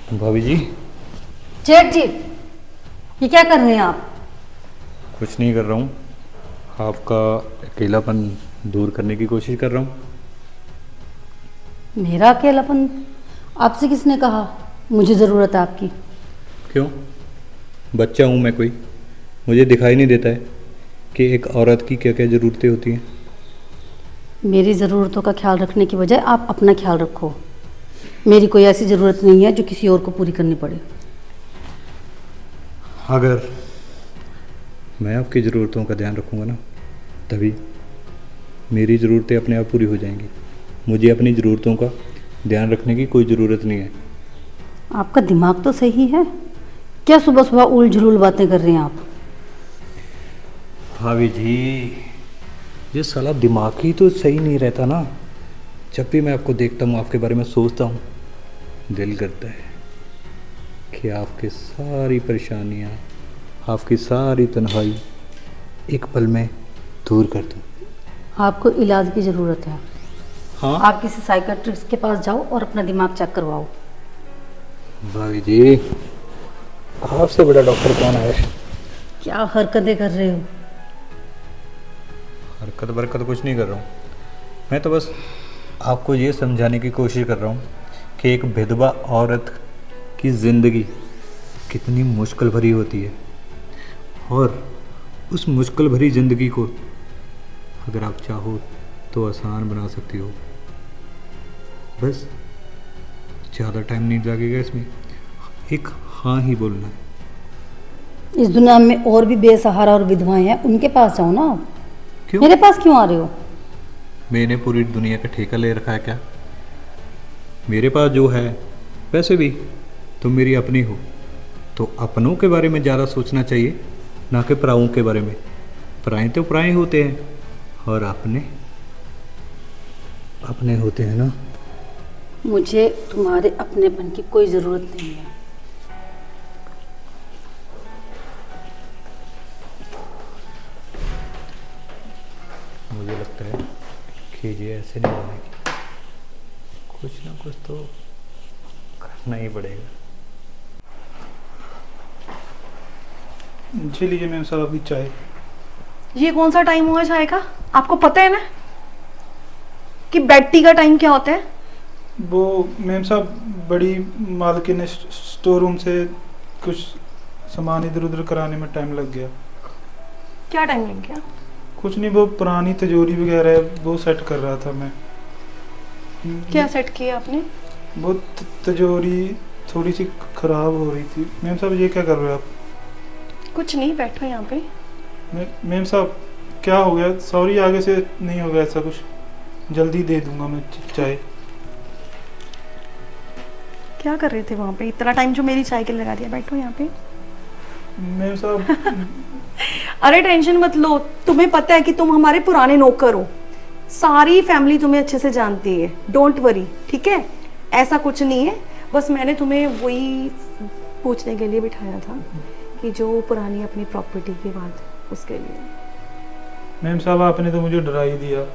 भाभी जी। जेठ जी, ये क्या कर रहे हैं आप? कुछ नहीं कर रहा हूँ, आपका अकेलापन दूर करने की कोशिश कर रहा हूँ। मेरा अकेलापन? आपसे किसने कहा मुझे ज़रूरत है आपकी? क्यों? बच्चा हूँ मैं कोई? मुझे दिखाई नहीं देता है कि एक औरत की क्या क्या ज़रूरतें होती हैं? मेरी ज़रूरतों का ख्याल रखने की बजाय आप अपना ख्याल रखो। मेरी कोई ऐसी ज़रूरत नहीं है जो किसी और को पूरी करनी पड़े। अगर मैं आपकी ज़रूरतों का ध्यान रखूँगा ना, तभी मेरी ज़रूरतें अपने आप पूरी हो जाएंगी। मुझे अपनी ज़रूरतों का ध्यान रखने की कोई ज़रूरत नहीं है। आपका दिमाग तो सही है, क्या सुबह सुबह उल झुल बातें कर रहे हैं आप? भाभी जी, ये साला दिमाग ही तो सही नहीं रहता ना। जब भी मैं आपको देखता हूँ, आपके बारे में सोचता हूँ, दिल करता है कि आपकी सारी परेशानियाँ, आपकी सारी तन्हाई एक पल में दूर कर दूँ। आपको इलाज की ज़रूरत है। हाँ आप किसी साइकेट्रिस्ट के पास जाओ और अपना दिमाग चेक करवाओ। भाभी जी, आपसे बड़ा डॉक्टर कौन है? क्या हरकतें कर रहे हो? हरकत बरकत कुछ नहीं कर रहा हूँ, मैं तो बस आपको ये समझाने की कोशिश कर रहा हूँ कि एक विधवा औरत की ज़िंदगी कितनी मुश्किल भरी होती है, और उस मुश्किल भरी ज़िंदगी को अगर आप चाहो तो आसान बना सकती हो। बस ज़्यादा टाइम नहीं लगेगा इसमें, एक हाँ ही बोलना है। इस दुनिया में और भी बेसहारा और विधवाएं हैं, उनके पास जाओ ना आप। क्यों? मेरे पास क्यों आ रहे हो? मैंने पूरी दुनिया का ठेका ले रखा है क्या? मेरे पास जो है, वैसे भी तुम मेरी अपनी हो, तो अपनों के बारे में ज़्यादा सोचना चाहिए, ना कि पराओं के बारे में। पराए तो पराए होते हैं, और अपने अपने होते हैं ना। मुझे तुम्हारे अपनेपन की कोई ज़रूरत नहीं है। मुझे लगता है कि ये ऐसे नहीं बनेगी, कुछ ना कुछ तो करना ही पड़ेगा। जी लीजिए मैम साहब अभी चाय। ये कौन सा टाइम हुआ चाय का? आपको पता है ना कि बेड टी का टाइम क्या होता है? वो मैम साहब बड़ी मालकिन ने स्टोर रूम से कुछ सामान इधर उधर कराने में टाइम लग गया। क्या टाइम लग गया? कुछ नहीं, वो पुरानी तिजोरी वगैरह है वो सेट कर रहा था मैं। क्या सेट किया आपने? वो तिजोरी थोड़ी सी खराब हो रही थी। मैम साहब ये क्या कर रहे हो आप? कुछ नहीं, बैठो यहाँ पे। मैम साहब क्या हो गया? सॉरी, आगे से नहीं होगा ऐसा कुछ, जल्दी दे दूंगा मैं चाय। क्या कर रहे थे वहाँ पे इतना टाइम जो मेरी चाय के लिए लगा दिया? बैठो यहाँ पे। मैम साहब अरे टेंशन मत लो, तुम्हें पता है कि तुम हमारे पुराने नौकर हो, सारी फैमिली तुम्हें अच्छे से जानती है। डोंट वरी, ठीक है? ऐसा कुछ नहीं है, बस मैंने तुम्हें वही पूछने के लिए बिठाया था कि जो पुरानी अपनी प्रॉपर्टी की बात है उसके लिए। मैम साहब आपने तो मुझे डरा ही दिया।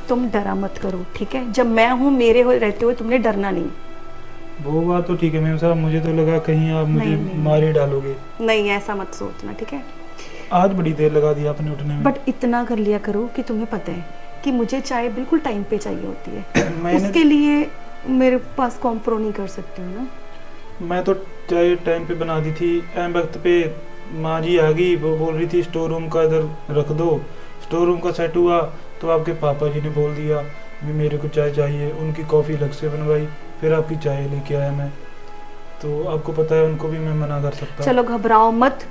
तुम डरा मत करो, ठीक है? जब मैं हूँ, मेरे रहते हुए तुमने डरना नहीं। वो बात तो ठीक है मैम साहब, मुझे तो लगा कहीं आप मुझे नहीं। मार ही डालोगे। नहीं, ऐसा मत सोचना, ठीक है? आज बड़ी देर लगा दी आपने उठने में। बट इतना कर लिया करो कि तुम्हें पता है कि मुझे चाय बिल्कुल टाइम पे चाहिए होती है। मैंने उसके लिए मेरे पास कॉम्प्रो नहीं कर सकते हो ना। मैं तो चाय टाइम पे बना दी थी, ऐन वक्त पे माँ जी आ गई, वो बोल रही थी स्टोर रूम का इधर रख दो। स्टोर रूम का सेट हुआ तो आपके पापा जी ने बोल दिया भी मेरे को चाय चाहिए, उनकी कॉफ़ी अलग से बनवाई, फिर आपकी चाय लेके आया मैं। तो आपको पता है उनको भी मैं मना कर सकता। चलो घबराओ मत,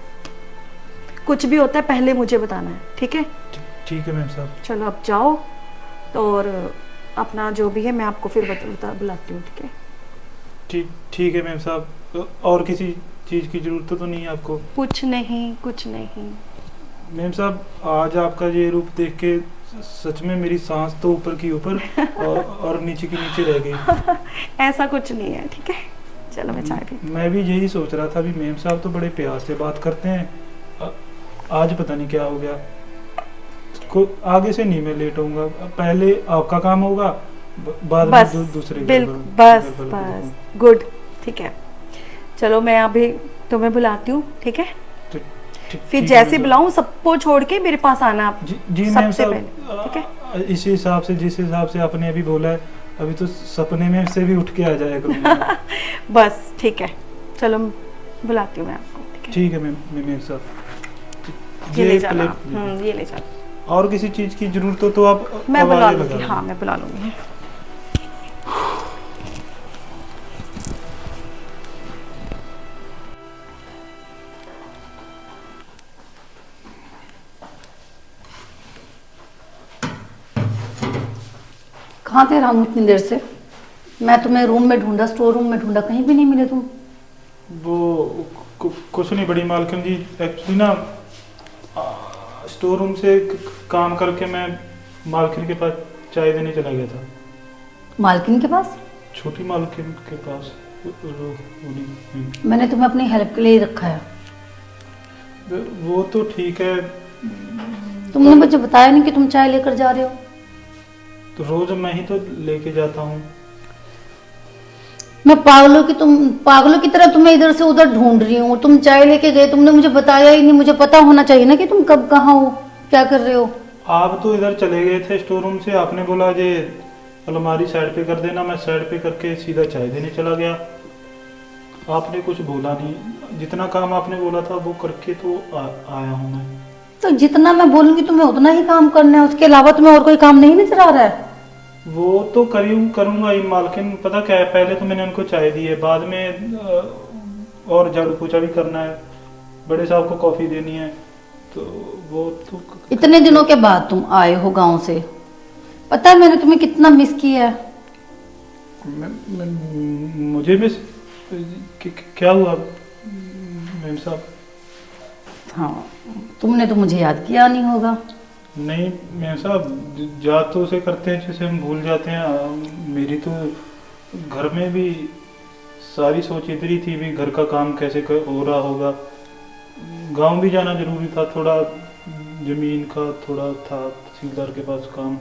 कुछ भी होता है पहले मुझे बताना है, ठीक है? ठीक है मैम साहब। चलो अब जाओ, और अपना जो भी है मैं आपको फिर बुलाती हूँ, ठीक है? ठीक है मैम साहब। और किसी चीज़ की ज़रूरत तो नहीं है आपको? कुछ नहीं, कुछ नहीं। मैम साहब आज आपका ये रूप देख के सच में मेरी सांस तो ऊपर की ऊपर और नीचे की नीचे रह गई। ऐसा कुछ नहीं है, ठीक है? चलो मैं चाय पी। मैं भी यही सोच रहा था भी मैम साहब तो बड़े प्यार से बात करते हैं, आज पता नहीं क्या हो गया। आगे से नहीं मैं लेट होऊंगा, पहले आपका काम होगा, बाद में दूसरे बस बस गुड। ठीक है, चलो मैं अभी तुम्हें बुलाती हूँ, ठीक है? तो फिर जैसे बुलाऊं सबको छोड़ के मेरे पास आना आप जी मैम सबसे साहब, पहले, ठीक है? इसी हिसाब से, जिस हिसाब से आपने अभी बोला है, अभी तो सपने में से भी उठ के आ जाया करूँगा। बस ठीक है, चलो बुलाती हूँ मैं आपको, ठीक है? ठीक है मैम साहब। ये ले जाना, प्लेट ये ले जाना। और किसी चीज़ की जरूरत हो तो आप मैं बुला आवाज़ें लूँगी, लगा हाँ मैं बुला लूँगी। कहाँ थे रामू इतनी देर से? मैं तुम्हें रूम में ढूंढा, स्टोर रूम में ढूंढा, कहीं भी नहीं मिले तुम। वो कुछ नहीं बड़ी मालकिन जी, एक्चुअली ना स्टोर रूम से काम करके मैं मालकिन के पास चाय देने चला गया था। मालकिन के पास? छोटी मालकिन के पास। मैंने तुम्हें अपनी हेल्प के लिए ही रखा है। वो तो ठीक है, तुमने मुझे बताया नहीं कि तुम चाय लेकर जा रहे हो। तो रोज मैं ही तो लेके जाता हूँ। मैं पागलों की तरह तुम्हें इधर से उधर ढूंढ रही हूँ, तुम चाय लेके गए, तुमने मुझे बताया ही नहीं। मुझे पता होना चाहिए ना कि तुम कब कहाँ हो, क्या कर रहे हो। आप तो इधर चले गए थे स्टोर रूम से, आपने बोला ये अलमारी साइड पे कर देना, मैं साइड पे करके सीधा चाय देने चला गया। आपने कुछ बोला नहीं, जितना काम आपने बोला था वो करके तो आया हूँ मैं। तो जितना मैं बोलूंगी तुम्हें उतना ही काम करना है, उसके अलावा तुम्हें और कोई काम नहीं नजर आ रहा है? वो तो करूँगा ही मालकिन, पता क्या है, पहले तो मैंने उनको चाय दी है, बाद में और झाड़ू पोछा भी करना है, बड़े साहब को कॉफी देनी है, तो वो तो इतने दिनों के बाद तुम आए हो गांव से, पता है मैंने तुम्हें कितना मिस किया है। मुझे मिस क्या हुआ मैम साहब? हाँ, तुमने तो मुझे याद किया नहीं होगा। नहीं मैम साहब, याद तो उसे करते हैं जिसे हम भूल जाते हैं। मेरी तो घर में भी सारी सोच इधर ही थी भी घर का काम कैसे हो रहा होगा। गांव भी जाना जरूरी था, थोड़ा जमीन का थोड़ा था, तहसीलदार के पास काम,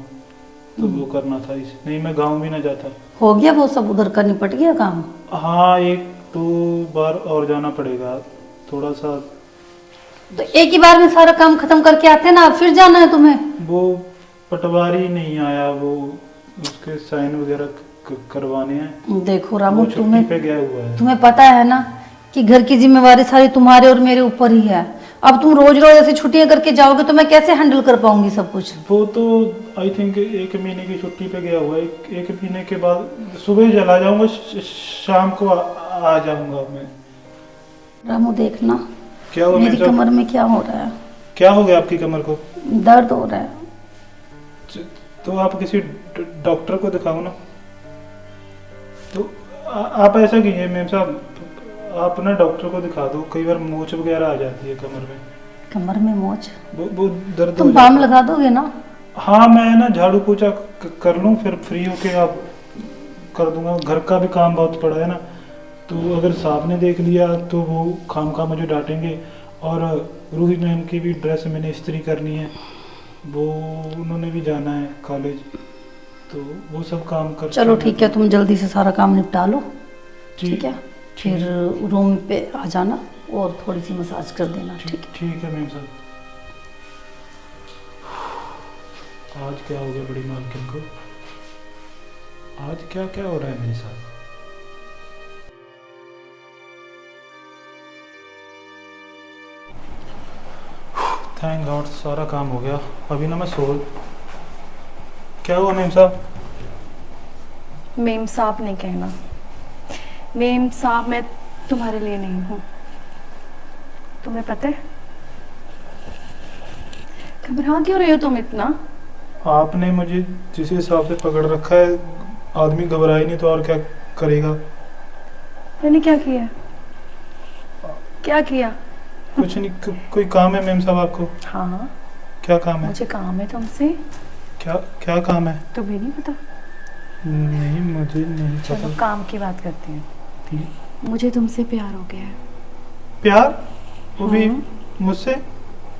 तो वो करना था। इस नहीं मैं गांव भी ना जाता। हो गया वो सब, उधर का निपट गया काम? हाँ, एक दो बार और जाना पड़ेगा थोड़ा सा। तो एक ही बार में सारा काम खत्म करके आते ना, अब फिर जाना है तुम्हें? वो पटवारी नहीं आया, वो उसके साइन वगैरह करवाने हैं। देखो रामू, वो छुट्टी पे गया हुआ है। तुम्हें पता है ना कि घर की जिम्मेवारी सारी तुम्हारे और मेरे ऊपर ही है। अब तुम रोज रोज ऐसी छुट्टियां करके जाओगे तो मैं कैसे हैंडल कर पाऊंगी सब कुछ? वो तो आई थिंक 1 महीने की छुट्टी पे गया हुआ है। एक महीने के बाद सुबह चला जाऊंगा, शाम को आ जाऊंगा मैं। रामू देखना, क्या हुआ मेरी कमर में क्या हो रहा है? क्या हो गया आपकी कमर को? दर्द हो रहा है। तो आप किसी डॉक्टर को दिखाओ ना। तो आप ऐसा कीजिए मैम साहब, आप ना डॉक्टर को दिखा दो। कई बार मोच वगैरह आ जाती है कमर में। कमर में मोच? वो दर्द तुम हो बाम जाता है। लगा दोगे ना? हाँ, मैं ना झाड़ू पोछा कर लूँ, फिर फ्री होके आप कर दूंगा। घर का भी काम बहुत पड़ा है ना, तो अगर साहब ने देख लिया तो वो खामखा मुझे डांटेंगे। और रूही मैम की भी ड्रेस मैंने इस्त्री करनी है, वो उन्होंने भी जाना है कॉलेज, तो वो सब काम कर। चलो ठीक है, तुम जल्दी से सारा काम निपटा लो, ठीक ठीक है? फिर रूम पे आ जाना और थोड़ी सी मसाज कर देना, ठीक है? ठीक है मैम साहब। आज क्या हो गया बड़ी मालकिन को? आज क्या क्या हो रहा है मेरे साथ? थैंक गॉड, सारा काम हो गया। अभी ना मैं क्या हुआ मेम साहब? मेम साहब नहीं कहना, मेम साहब मैं तुम्हारे लिए नहीं हूँ, तुम्हें पता है? घबरा क्यों रहे हो तुम इतना? आपने मुझे जिस हिसाब से पकड़ रखा है, आदमी घबरा ही नहीं तो और क्या करेगा। मैंने क्या किया? क्या किया? कुछ नहीं, कोई काम है मेम साहब आपको? हाँ हाँ, क्या काम है? मुझे काम है तुमसे। क्या क्या काम है? तुम्हें नहीं पता? नहीं, मुझे नहीं चलो पता। काम की बात करते हैं। ठीक। मुझे तुमसे प्यार हो गया है। प्यार? वो भी हाँ। मुझसे?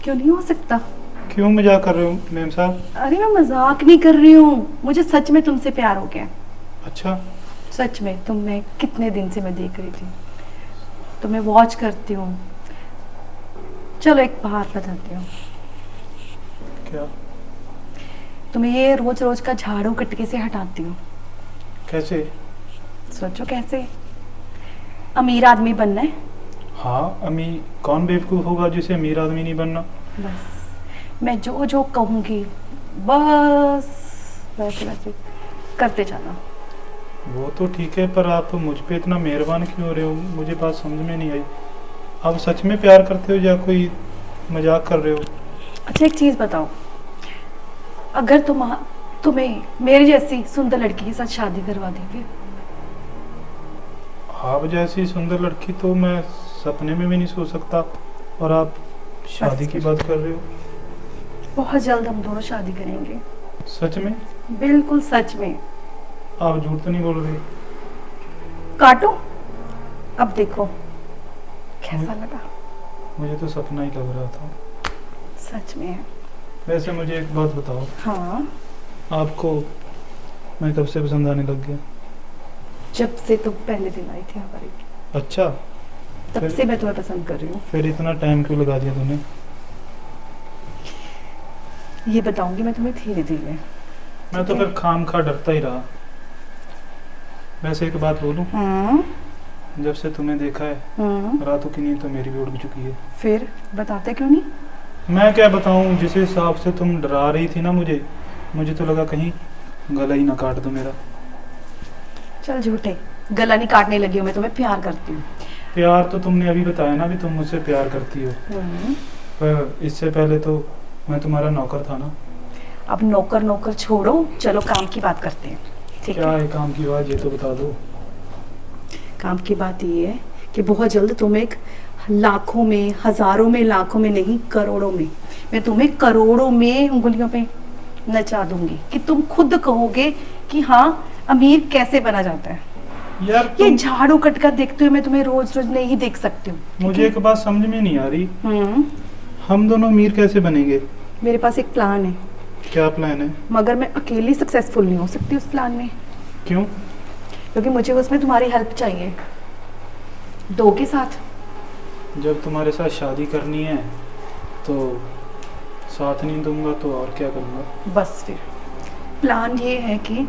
क्यों नहीं हो सकता? क्यों मजाक कर रहे हो मेम साहब? अरे मैं मजाक नहीं कर रही हूँ, मुझे सच में तुमसे प्यार हो गया है। अच्छा, सच में तुम्हें कितने दिन से मैं देख रही थी, तुम्हें वॉच करती हूँ। चलो एक बात बताती हूँ, क्या? तुम्हें ये रोज रोज का झाड़ू कटके से हटाती हूँ। कैसे? सोचो कैसे। अमीर आदमी बनना है, हाँ, अमीर कौन बेवकूफ़ होगा जिसे अमीर आदमी नहीं बनना? बस मैं जो जो कहूँगी बस वैसे वैसे करते जाना। वो तो ठीक है, पर आप मुझ पे इतना मेहरबान क्यों हो रहे हो? मुझे बात समझ में नहीं आई। आप सच में प्यार करते हो या कोई मजाक कर रहे हो? अच्छा एक चीज़ बताओ, अगर तुम्हें मेरी जैसी सुंदर लड़की के साथ शादी करवा देंगे? आप जैसी सुंदर लड़की तो मैं सपने में भी नहीं सोच सकता, और आप शादी की बात कर रहे हो? बहुत जल्द हम दोनों शादी करेंगे। सच में? बिल्कुल सच में। आप झूठ तो नहीं बोल रहे? काटो, अब देखो कैसा लगा। मुझे तो सपना ही लग रहा था। सच में है। वैसे मुझे एक बात बताओ, हाँ, आपको मैं कब से पसंद आने लग गया? जब से तुम पहले दिन आई थी हमारे, अच्छा, तब फिर- से मैं तुम्हें पसंद कर रही हूँ। फिर इतना टाइम क्यों लगा दिया तूने? ये बताऊंगी मैं तुम्हें धीरे धीरे। मैं तो ठीक है। फिर खाम खा डरता ही रहा। वैसे एक बात बोलूं, हाँ, जब से तुम्हें देखा है हाँ, रातों की नींद तो मेरी भी उड़ चुकी है। फिर बताते क्यों नहीं? मैं क्या बताऊं, जिस हिसाब से तुम डरा रही थी ना मुझे मुझे तो लगा कहीं गला ही ना काट दो मेरा। चल झूठे, गला नहीं काटने लगी हूँ, मैं तुम्हें प्यार करती हूँ। प्यार तो तुमने अभी बताया ना भी तुम मुझसे प्यार करती हो, पर इससे पहले तो मैं तुम्हारा नौकर था ना। अब नौकर नौकर छोड़ो, चलो काम की बात करते हैं। ठीक क्या है, है काम की बात, ये तो बता दो। काम की बात ये है कि बहुत जल्द तुम्हें एक लाखों में, हजारों में, लाखों में नहीं करोड़ों में, मैं तुम्हें करोड़ों में उंगलियों पे नचा दूंगी कि तुम खुद कहोगे कि हाँ अमीर कैसे बना जाता है। यार ये तुम, झाड़ू कटकर देखते हुए मैं तुम्हें रोज रोज नहीं देख सकती हूँ। मुझे एक बात समझ में नहीं आ रही, हम्म, हम दोनों अमीर कैसे बनेंगे? मेरे पास एक प्लान है, क्या प्लान है? मगर मैं अकेली सक्सेसफुल नहीं हो सकती उस प्लान में, क्यों? क्योंकि मुझे उसमें तुम्हारी हेल्प चाहिए। दो के साथ। जब तुम्हारे साथ शादी करनी है तो साथ नहीं दूंगा तो और क्या करूँगा? बस फिर प्लान ये है कि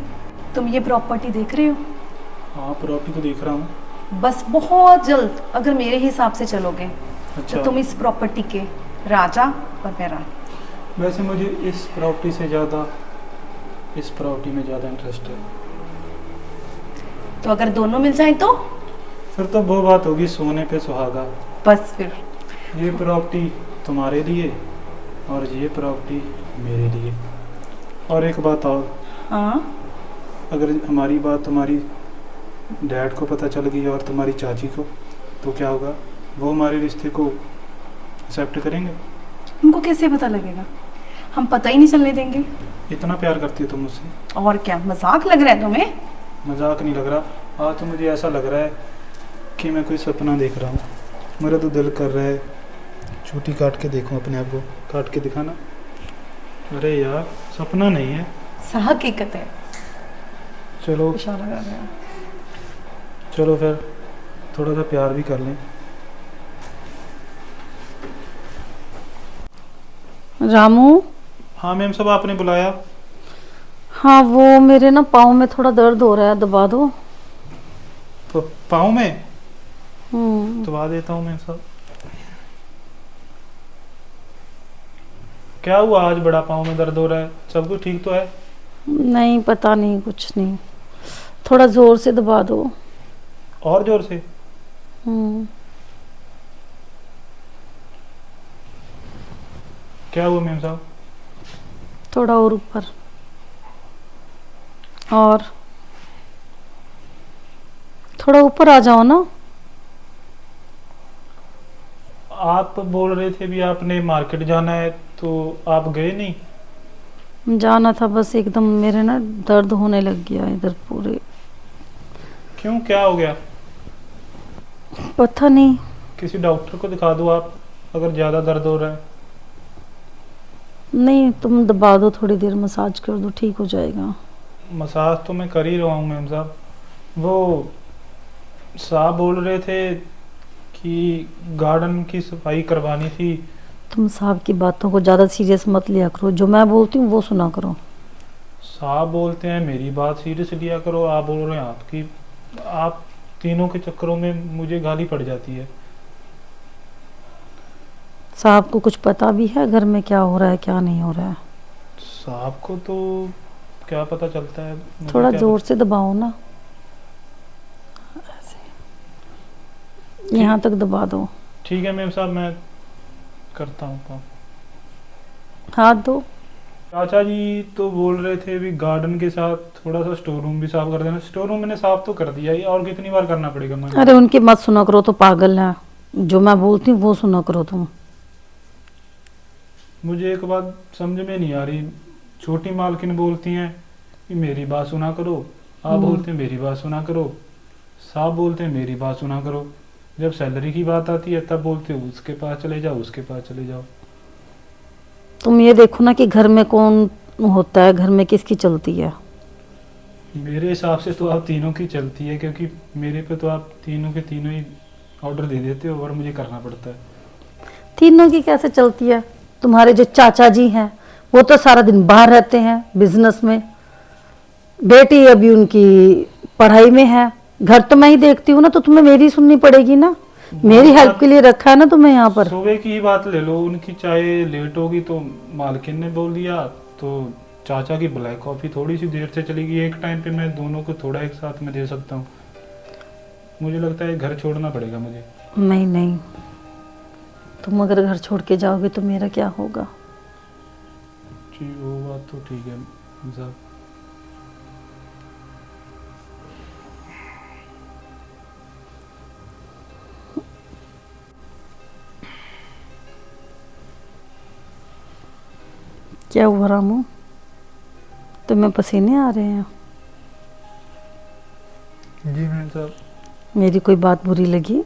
तुम ये प्रॉपर्टी देख रहे हो, हाँ, प्रॉपर्टी तो देख रहा हूँ। बस बहुत जल्द अगर मेरे हिसाब से चलोगे अच्छा, तो तुम इस प्रॉपर्टी के राजा और मैं रानी। वैसे मुझे इस प्रॉपर्टी से ज़्यादा इस प्रॉपर्टी में ज़्यादा इंटरेस्ट है। तो अगर दोनों मिल जाए तो फिर तो वो बात होगी सोने पे सुहागा। बस फिर ये प्रॉपर्टी तुम्हारे लिए और ये प्रॉपर्टी मेरे लिए। और एक बात और, हाँ, अगर हमारी बात तुम्हारी डैड को पता चल गई और तुम्हारी चाची को, तो क्या होगा? वो हमारे रिश्ते को एक्सेप्ट करेंगे? उनको कैसे पता लगेगा? हम पता ही नहीं चलने देंगे। इतना प्यार करती हो तुम मुझसे? और क्या, मजाक लग रहा है तुम्हें? मजाक नहीं लग रहा, आज तो मुझे ऐसा लग रहा है कि मैं कोई सपना देख रहा हूँ। मेरा तो दिल कर रहा है चूटी काट के देखूं अपने आप को। काट के दिखाना। अरे यार, सपना नहीं है, हकीकत है। चलो इशारा कर रहा है। चलो फिर थोड़ा सा प्यार भी कर लें। रामू, हाँ मैम साहब, आपने बुलाया? हाँ वो मेरे ना पाँव में थोड़ा दर्द हो रहा है, दबा दो। तो पाँव में हम्म, दबा देता हूँ मैम साहब। क्या हुआ, आज बड़ा पाँव में दर्द हो रहा है? सब कुछ ठीक तो है? नहीं पता नहीं, कुछ नहीं, थोड़ा जोर से दबा दो। और जोर से? हम्म, क्या हुआ मैम साहब? थोड़ा और ऊपर, और थोड़ा ऊपर आ जाओ ना। आप बोल रहे थे भी आपने मार्केट जाना है, तो आप गए नहीं? जाना था, बस एकदम मेरे ना दर्द होने लग गया इधर पूरे। क्यों, क्या हो गया? पता नहीं। किसी डॉक्टर को दिखा दो आप, अगर ज़्यादा दर्द हो रहा है। नहीं, तुम दबा दो, थोड़ी देर मसाज कर दो, ठीक हो जाएगा। मसाज तो मैं कर ही रहा हूँ मैम साहब, वो साहब बोल रहे थे कि गार्डन की सफाई करवानी थी। तुम साहब की बातों को ज़्यादा सीरियस मत लिया करो, जो मैं बोलती हूँ वो सुना करो। साहब बोलते हैं मेरी बात सीरियस लिया करो, आप बोल रहे हैं आपकी। आप तीनों के चक्करों में मुझे गाली पड़ जाती है। साहब को कुछ पता भी है घर में क्या हो रहा है क्या नहीं हो रहा है? साहब को तो क्या पता चलता है, मुझे थोड़ा क्या जोर से दबाओ ना, ऐसे यहाँ तक दबा दो। ठीक है मैम साहब, मैं करता हूँ काम। हाथ दो। चाचा जी तो बोल रहे थे भी गार्डन के साथ थोड़ा सा स्टोर रूम भी साफ कर देना। स्टोर रूम मैंने साफ तो कर दिया, ये और कितनी बार करना पड़ेगा मुझे? अरे उनकी मत सुना करो, तो पागल है। जो मैं बोलती हूँ वो सुना करो तुम। मुझे एक बात समझ में नहीं आ रही। छोटी मालकिन बोलती हैं कि मेरी बात सुना करो, आप बोलते हैं मेरी बात सुना करो, साहब बोलते हैं मेरी बात सुना करो। जब सैलरी की बात आती है तब बोलते हो उसके पास चले जाओ, उसके पास चले जाओ। तुम ये देखो ना कि घर में कौन होता है, घर में किसकी चलती है। मेरे हिसाब से तो आप तीनों की चलती है, क्योंकि मेरे पे तो आप तीनों के तीनों ही ऑर्डर दे देते हो और मुझे करना पड़ता है। तीनों की कैसे चलती है? तुम्हारे जो चाचा जी हैं वो तो सारा दिन बाहर रहते हैं बिजनेस में, बेटी अभी उनकी पढ़ाई में है, घर तो मैं ही देखती हूँ ना, तो तुम्हें मेरी सुननी पड़ेगी ना। मेरी हेल्प के लिए रखा है ना तुम्हें यहाँ पर। सुबह की ही बात ले लो, उनकी चाय लेट होगी तो मालकिन ने बोल दिया, तो चाचा की ब्लैक कॉफ़ी थोड़ी सी देर से चली गई। एक टाइम पे मैं दोनों को थोड़ा एक साथ में दे सकता हूँ। मुझे लगता है घर छोड़ना पड़ेगा मुझे। नहीं नहीं, तुम अगर घर छोड़ के जाओगे तो मेरा क्या होगा? जी वो बात तो ठीक है साहब। क्या हुआ रामू, तुम्हें पसीने आ रहे हैं? जी मैम साहब। मेरी कोई बात बुरी लगी?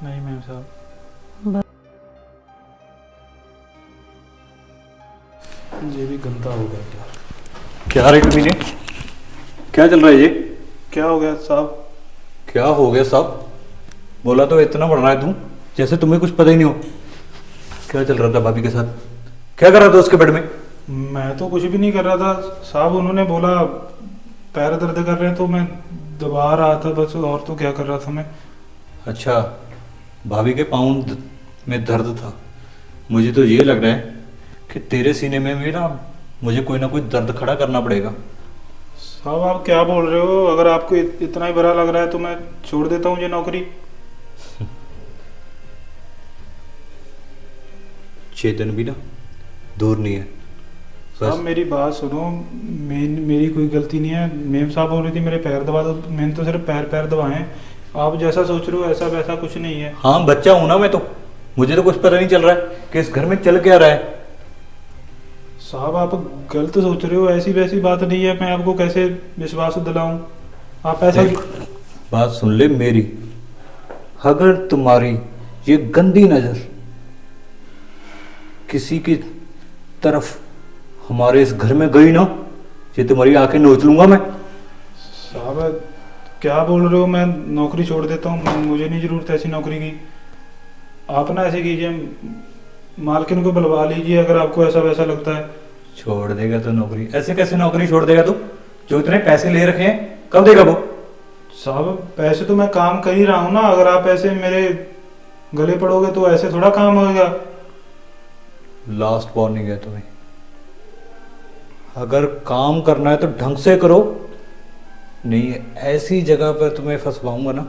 नहीं मैम साहब। ये भी गंदा हो गया क्या? क्या रे कमीने, क्या चल रहा है ये? क्या हो गया साहब? क्या हो गया साहब? बोला तो इतना बढ़ रहा है तू, जैसे तुम्हें कुछ पता ही नहीं हो। क्या चल रहा था भाभी के साथ? क्या कर रहा था उसके बेड में? मैं तो कुछ भी नहीं कर रहा था साहब, उन्होंने बोला पैर दर्द कर रहे हैं तो मैं दबा रहा था बस, और तो क्या कर रहा था मैं। अच्छा, भाभी के पाँव में दर्द था। मुझे तो ये लग रहा है कि तेरे सीने में भी ना मुझे कोई ना कोई दर्द खड़ा करना पड़ेगा। साहब आप क्या बोल रहे हो? अगर आपको इतना ही बुरा लग रहा है तो मैं छोड़ देता हूँ ये नौकरी। चेतन भी ना दूर नहीं है। साहब मेरी बात सुनो, मेरी कोई गलती नहीं है। मेम साहब बोल रही थी मेरे पैर दबा दो, मैंने तो सिर्फ पैर दबाए हैं। आप जैसा सोच रहे हो ऐसा वैसा कुछ नहीं है। हाँ, बच्चा हूं ना मैं तो, मुझे तो कुछ पता नहीं चल रहा है कि इस घर में चल क्या रहा है। साहब आप गलत सोच रहे हो, ऐसी वैसी बात नहीं है। मैं आपको कैसे विश्वास दिलाऊं? आप ऐसा देख, बात सुन ले मेरी। अगर तुम्हारी ये गंदी नजर किसी की तरफ हमारे इस घर में गई ना, ये तुम्हारी आंखें नोच लूंगा मैं। साहब क्या बोल रहे हो? मैं नौकरी छोड़ देता हूँ, मुझे नहीं जरूरत ऐसी नौकरी की। आप ना ऐसे कीजिए, मालकिन को बुलवा लीजिए अगर आपको ऐसा वैसा लगता है। छोड़ देगा तो नौकरी? ऐसे कैसे नौकरी छोड़ देगा तू? जो इतने पैसे ले रखे हैं कब देगा वो? साहब पैसे तो मैं काम कर ही रहा हूँ ना, अगर आप ऐसे मेरे गले पड़ोगे तो ऐसे थोड़ा काम होगा। लास्ट वार्निंग है तुम्हें, अगर काम करना है तो ढंग से करो, नहीं ऐसी जगह पर तुम्हें फंसवाऊंगा ना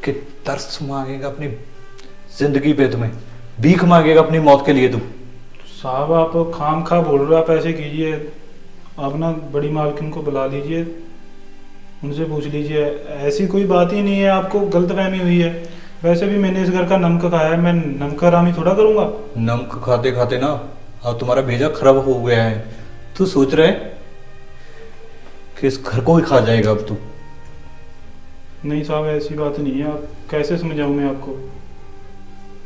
कि तरस मांगेगा अपनी जिंदगी पे, तुम्हें भीख मांगेगा अपनी मौत के लिए तू। साहब आप खाम खा बोल रहे हो, आप ऐसे कीजिए, आप ना बड़ी मालकिन को बुला लीजिए, उनसे पूछ लीजिए। ऐसी कोई बात ही नहीं है, आपको गलतफहमी हुई है। वैसे भी मैंने इस घर का नमक खाया है, मैं नमक हरामी थोड़ा करूंगा। नमक खाते खाते ना अब तुम्हारा भेजा खराब हो गया है। तू सोच रहा है कि इस घर को ही खा जाएगा अब तू? नहीं साहब ऐसी बात नहीं है, आप कैसे समझाऊं मैं आपको?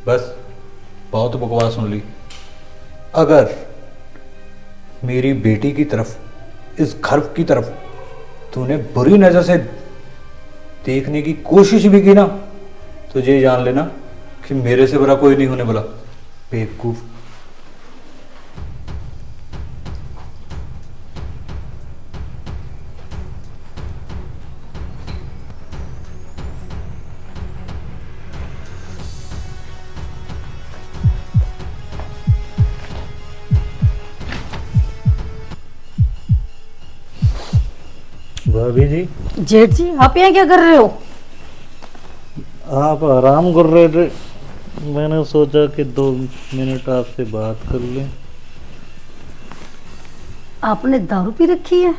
बस बहुत बकवास सुन ली। अगर मेरी बेटी की तरफ, इस घर की तरफ तूने बुरी नजर से देखने की कोशिश भी की ना, तो ये जान लेना कि मेरे से बड़ा कोई नहीं होने वाला, बेवकूफ। भाभी जी, जेठ जी, आप यहाँ क्या कर रहे हो? आप आराम कर रहे थे, मैंने सोचा कि 2 मिनट आपसे बात कर लें। आपने दारू पी रखी है?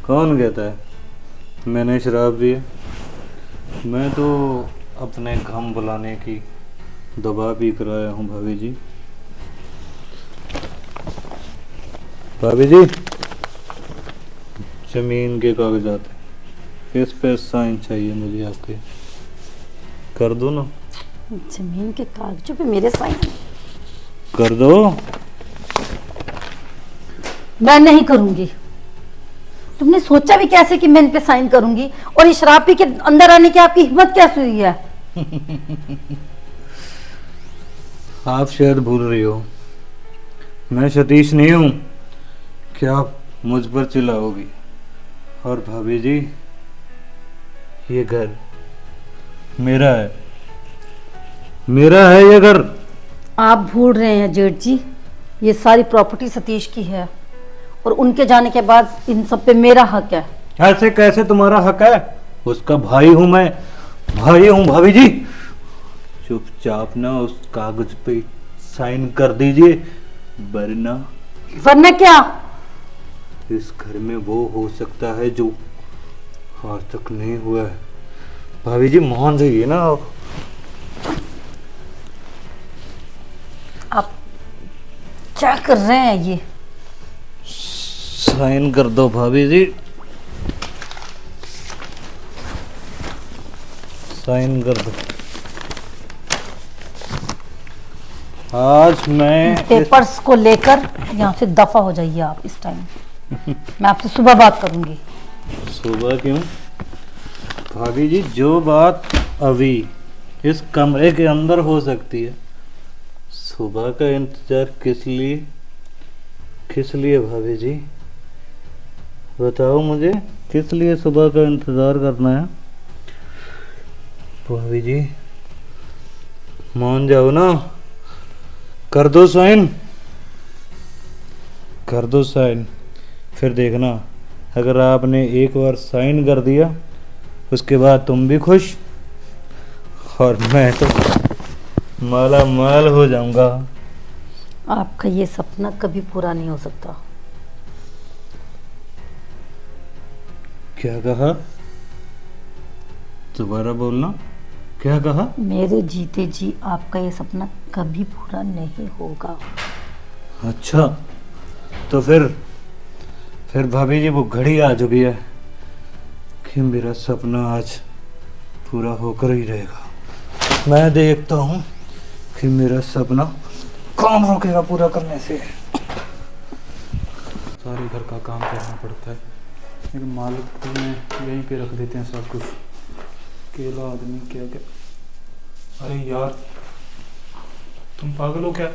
कौन कहता है मैंने शराब पी है? मैं तो अपने गम बुलाने की दवा पी कर आया हूँ भाभी जी। भाभी जी, जमीन के कागजात हैं, इस पे साइन चाहिए मुझे आपके, कर दो ना। जमीन के कागजों पे मेरे साइन? कर दो। मैं नहीं करूंगी। तुमने सोचा भी कैसे कि मैं इन पे साइन करूंगी? और ये शराब पी के अंदर आने की आपकी हिम्मत कैसे हुई है? आप शायद भूल रही हो, मैं सतीश नहीं हूँ कि आप मुझ पर चिल्लाओगी। और भाभी जी, ये घर मेरा है, मेरा है ये घर। आप भूल रहे हैं जेठ जी, ये सारी प्रॉपर्टी सतीश की है और उनके जाने के बाद इन सब पे मेरा हक है। ऐसे कैसे तुम्हारा हक है? उसका भाई हूं मैं, भाई हूं भाभी जी। चुपचाप ना उस कागज पे साइन कर दीजिए, वरना वरना क्या? इस घर में वो हो सकता है जो आज तक नहीं हुआ है। भाभी जी मान जाइए ना। आप क्या कर रहे हैं? ये साइन कर दो भाभी जी, साइन कर दो। आज मैं पेपर्स को लेकर यहाँ से दफा हो जाइए आप इस टाइम। मैं आपसे सुबह बात करूंगी। सुबह क्यों भाभी जी? जो बात अभी इस कमरे के अंदर हो सकती है, सुबह का इंतजार किस लिए? किस लिए भाभी जी? बताओ मुझे, किस लिए सुबह का इंतजार करना है? भाभी जी मान जाओ ना, कर दो साइन, कर दो साइन। फिर देखना, अगर आपने एक बार साइन कर दिया उसके बाद तुम भी खुश और मैं तो माला माल हो जाऊंगा। आपका ये सपना कभी पूरा नहीं हो सकता। क्या कहा? दोबारा बोलना, क्या कहा? मेरे जीते जी आपका ये सपना कभी पूरा नहीं होगा। अच्छा, तो फिर भाभी जी वो घड़ी आ चुकी है कि मेरा सपना आज पूरा होकर ही रहेगा। मैं देखता हूँ कि मेरा सपना कौन रोकेगा पूरा करने से। सारे घर का काम करना पड़ता है, लेकिन मालिक को में यहीं पे रख देते हैं सब कुछ। अकेला आदमी क्या क्या। अरे यार, तुम पागल हो क्या?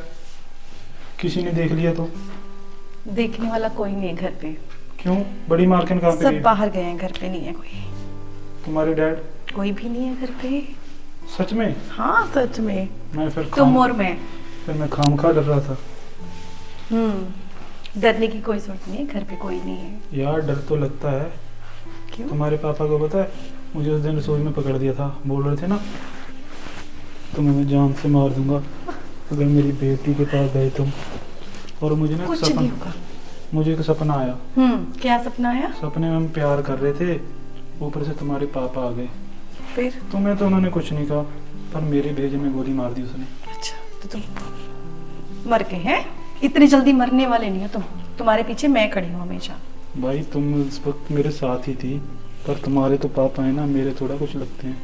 किसी ने देख लिया तो? देखने वाला कोई नहीं है घर पे, क्यों? बड़ी मार्किन कहाँ पे सब गई? बाहर गए हैं, घर पे नहीं है कोई। तुम्हारे डैड? कोई भी नहीं है घर पे। सच में? हाँ सच में। मैं फिर तुम और मैं। खामखा डर रहा था। डरने की कोई जरूरत नहीं है, घर पे कोई नहीं है। यार डर तो लगता है। क्यों? तुम्हारे पापा को पता है, मुझे उस दिन रसोई में पकड़ दिया था, बोल रहे थे ना तुम्हें मैं जान से मार दूंगा अगर मेरी बेटी के पास गए तुम। और मुझे ना कुछ नहीं होगा। मुझे एक सपना आया। क्या सपना आया? सपने में हम प्यार कर रहे थे, ऊपर से तुम्हारे पापा आ गए। फिर? तुम्हें तो उन्होंने कुछ नहीं कहा, पर मेरे भेजे में गोली मार दी उसने। अच्छा, तो तुम मर गए हैं? इतनी जल्दी मरने वाले नहीं हो तुम। तुम्हारे पीछे मैं खड़ी हूँ हमेशा। भाई तुम उस वक्त मेरे साथ ही थी, पर तुम्हारे तो पापा है ना, मेरे थोड़ा कुछ लगते हैं।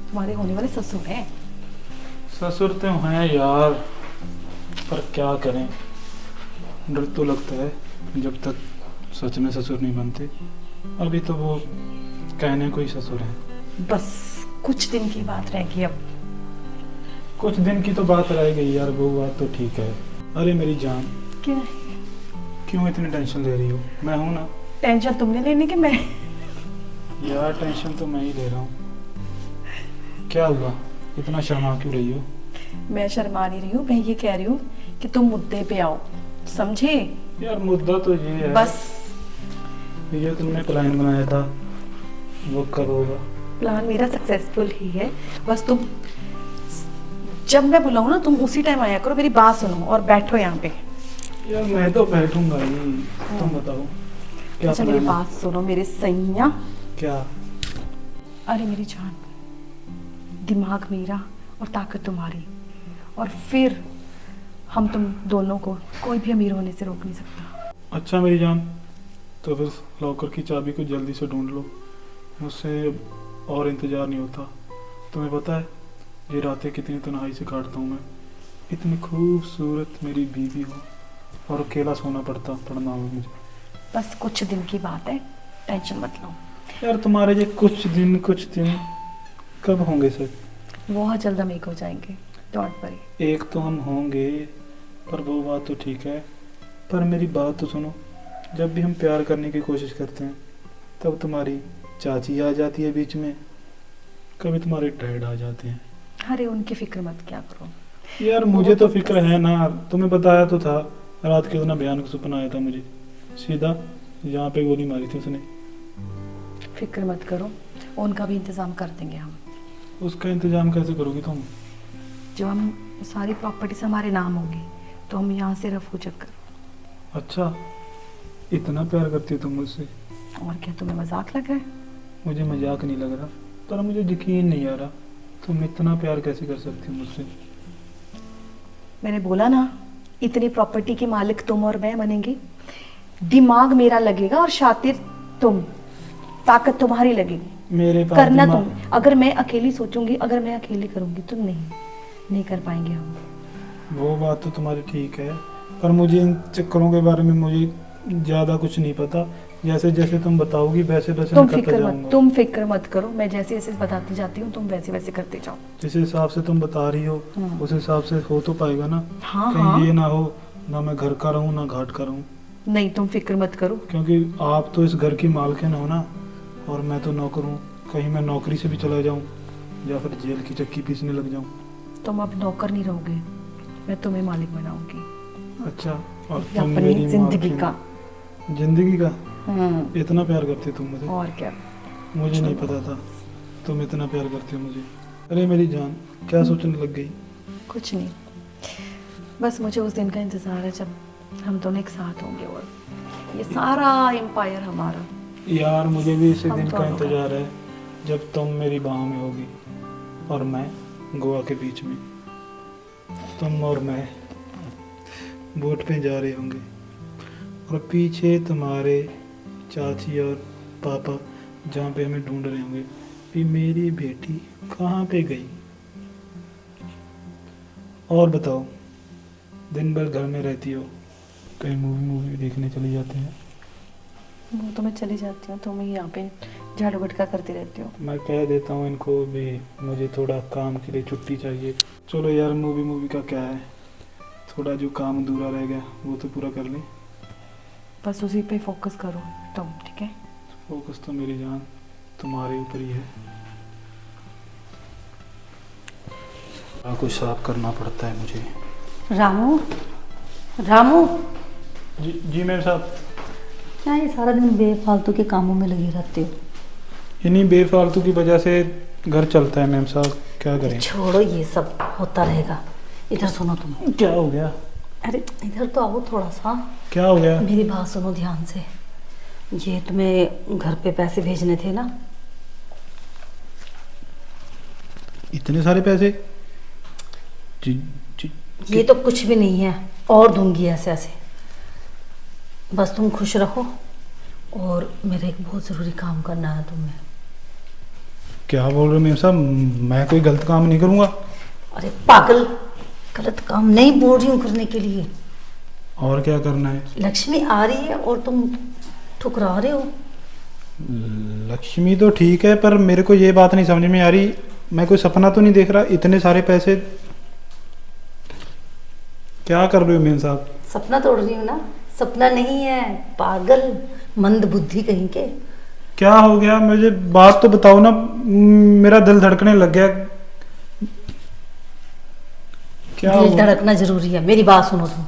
तुम्हारे होने वाले ससुर हैं। ससुर तो हैं यार, पर क्या करें, डर तो लगता है जब तक सच में ससुर नहीं बनते। अभी तो वो कहने को ही ससुर है। बस कुछ दिन की बात रह गई अब। कुछ दिन की तो बात रह गई यार, वो बात तो ठीक है। अरे मेरी जान, क्या क्यों इतनी टेंशन ले रही हो? मैं हूं ना। टेंशन तुमने लेने के मैं? यार टेंशन तो मैं ही ले रहा हूँ। क्या हुआ, इतना शर्मा क्यों रही हो? मैं शर्मा नहीं रही हूँ, मैं ये कह रही हूँ कि तुम मुद्दे पे आओ, समझे? यार मुद्दा तो ये है, बस ये तुमने प्लान बनाया था वो कब होगा? प्लान मेरा सक्सेसफुल ही है। बस तुम जब मैं बुलाऊं ना तुम उसी टाइम आया करो, मेरी बात सुनो और बैठो यहाँ पे। यार मैं तो बैठूंगा ही, तुम बताओ क्या अच्छा मेरी plan है? बात सुनो मेरे सैया। क्या? अरे मेरी जान, दिमाग मेरा और ताकत तुम्हारी, और फिर हम तुम दोनों को कोई भी अमीर होने से रोक नहीं सकता। अच्छा मेरी जान, तो फिर लॉकर की चाबी को जल्दी से ढूंढ लो, मुझसे और इंतज़ार नहीं होता। तुम्हें पता है ये रातें कितनी तन्हाई से काटता हूँ मैं। इतनी खूबसूरत मेरी बीवी हो और अकेला सोना पड़ना हो मुझे। बस कुछ दिन की बात है, टेंशन मत लो। यार तुम्हारे ये कुछ दिन कब होंगे सर? बहुत जल्द हम एक हो जाएंगे, डोंट वरी। एक तो हम होंगे, पर वो बात तो ठीक है, पर मेरी बात तो सुनो। जब भी हम प्यार करने की कोशिश करते हैं तब तुम्हारी चाची आ जाती है बीच में, कभी तुम्हारे डैड आ जाते हैं। अरे उनकी फिक्र मत क्या करो। यार मुझे तो फिक्र है ना, तुम्हें बताया तो था। रात के इतना भयानक सपना आया था मुझे, सीधा यहाँ पे गोली मारी थी उसने। फिक्र मत करो, उनका भी इंतजाम कर देंगे हम। उसका इंतजाम कैसे करोगी तुम? जब हम सारी प्रॉपर्टीज हमारे नाम होंगी तो हम यहाँ से रफू चक्कर। अच्छा, इतना प्यार करती हो तुम मुझसे? और क्या तुम्हें मजाक लग रहा है? मुझे मजाक नहीं लग रहा, पर मुझे यकीन नहीं आ रहा तुम इतना प्यार कैसे कर सकती हो मुझसे। मैंने बोला ना, इतनी प्रॉपर्टी की मालिक तुम और मैं बनेंगे। दिमाग मेरा लगेगा और शातिर तुम, ताकत तुम्हारी लगेगी। मेरे पास करना दिमाग- तुम। अगर मैं अकेली सोचूंगी, अगर मैं अकेली करूंगी तो नहीं कर पाएंगे हम। वो बात तो तुम्हारी ठीक है, पर मुझे इन चक्करों के बारे में मुझे ज़्यादा कुछ नहीं पता। जैसे जैसे तुम बताओगी वैसे वैसे तुम मैं करता जाऊंगा। तुम फिक्र मत करो, मैं जैसे जैसे बताती जाती हूँ तुम वैसे वैसे करते जाओ। जिस हिसाब से तुम बता रही हो उस हिसाब से हो तो पाएगा ना? हाँ कहीं हाँ, ये ना हो ना मैं घर का रहूं ना घाट का रहूं, नहीं तुम फिक्र मत करो। क्योंकि आप तो इस घर की मालकिन हो ना, और मैं तो नौकर हूँ। कहीं मैं नौकरी से भी चला जाऊँ या फिर जेल की चक्की पीसने लग जाऊँ। तुम अब नौकर नहीं रहोगे, मैं तुम्हें मालिक बनाऊंगी अच्छा, और तुम अपनी मेरी जिंदगी मालकिन। का। जिंदगी का? इतना प्यार करती तुम मुझे? और क्या। मुझे नहीं पता था तुम इतना प्यार करती हो मुझे। अरे मेरी जान, क्या सोचने लग गई? कुछ नहीं, बस मुझे उस दिन का इंतजार है जब हम दोनों एक साथ होंगे और ये सारा एम्पायर हमारा। यार मुझे भी इसी हम दिन का दोनों का। इंतजार है जब तुम मेरी बाहों में होगी और मैं गोवा के बीच में। तुम और मैं बोट पे जा रहे होंगे और पीछे तुम्हारे चाची और पापा जहाँ पे हमें ढूंढ रहे होंगे कि मेरी बेटी कहाँ पे गई। और बताओ, दिन भर घर में रहती हो, कहीं मूवी देखने चली जाते हैं? वो तो मैं चली जाती हूँ, तुम ही यहाँ पे झाड़ू बटका करती रहती हो। मैं कह देता हूँ इनको भी मुझे थोड़ा काम के लिए छुट्टी चाहिए। चलो यार, मूवी का क्या है, थोड़ा जो काम अधूरा रह गया वो तो पूरा कर लें। बस उसी पे फोकस करो तुम, ठीक है? फोकस तो मेरी जान तुम्हारे ऊपर ही है। कुछ साफ करना पड़ता है मुझे। रामू, रामू, जी मेम साहब। क्या ये सारा दिन बेफालतू के कामों में लगे रहते हो? इन्हीं बेफालतू की वजह से घर चलता है मेम साहब, क्या करें। छोड़ो, ये सब होता रहेगा। इधर सुनो तुम। क्या हो गया? अरे इधर तो आओ थोड़ा सा। क्या हो गया? मेरी बात सुनो ध्यान से। ये तुम्हें घर पे पैसे भेजने थे ना? इतने सारे पैसे? जी जी। ये तो कुछ भी नहीं है, और दूंगी ऐसे ऐसे। बस तुम खुश रहो, और मेरा एक बहुत ज़रूरी काम करना है तुम्हें। क्या बोल रहे हो मेम साहब, मैं कोई गलत काम नहीं करूँगा। अरे पागल, गलत काम नहीं बोल रही हूँ करने के लिए। और क्या करना है? लक्ष्मी आ रही है और तुम ठुकरा रहे हो। लक्ष्मी तो ठीक है, पर मेरे को ये बात नहीं समझ में आ रही, मैं कोई सपना तो नहीं देख रहा? इतने सारे पैसे क्या कर रहे हो मेम साहब? सपना तोड़ रही हूँ ना? सपना नहीं है, पागल मंद बुद्धि कहीं के। क्या हो गया, मुझे बात तो बताओ ना, मेरा दिल धड़कने लग गया। क्या दिल हुआ? धड़कना जरूरी है, मेरी बात सुनो तुम।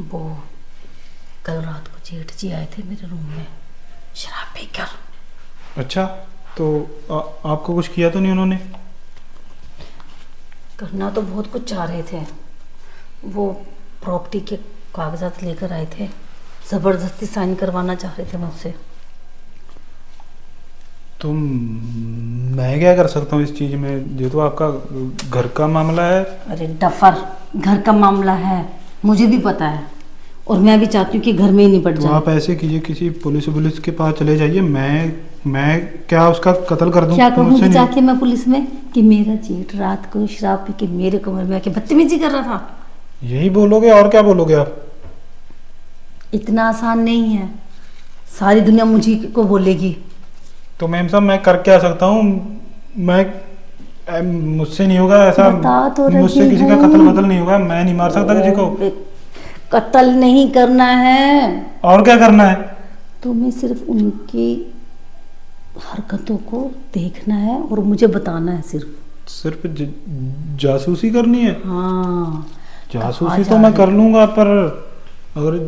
वो कल रात को जेठ जी आए थे मेरे रूम में शराब पीकर। अच्छा, तो आपको कुछ किया तो नहीं उन्होंने? करना तो बहुत कुछ चाह रहे थे। वो प्रॉपर्टी के कागजात लेकर आए थे, जबरदस्ती साइन करवाना चाह रहे थे मुझसे। तो मैं क्या कर सकता हूँ इस चीज में? ये तो आपका घर का मामला है। अरे डफर, घर का मामला है, मुझे भी पता है, और मैं भी चाहती हूँ कि घर में ही निपट तो जाए। आप ऐसे कीजिए, किसी पुलिस के पास चले जाइए। मैं क्या उसका कत्ल कर दूं? क्या तो मुझसे कहूँगी नहीं। जाके मैं पुलिस में कि मेरा जेठ रात को शराब पी के मेरे कमरे में आके बदतमीजी कर रहा था? यही बोलोगे और क्या बोलोगे आप? इतना आसान नहीं है, सारी दुनिया मुझे को बोलेगी। तो मैम साहब, मैं कर क्या सकता हूँ? मुझसे नहीं होगा ऐसा। बता तो रही मुझसे किसी का हूँ। कत्ल बदल नहीं होगा, मैं नहीं मार सकता किसी को। कत्ल नहीं करना है, और क्या करना है? तुम्हें सिर्फ उनकी हरकतों को देखना है और मुझे बताना है सिर्फ। सिर्फ जासूसी करनी है? हाँ, जासूसी तो मैं कर लूंगा, पर अगर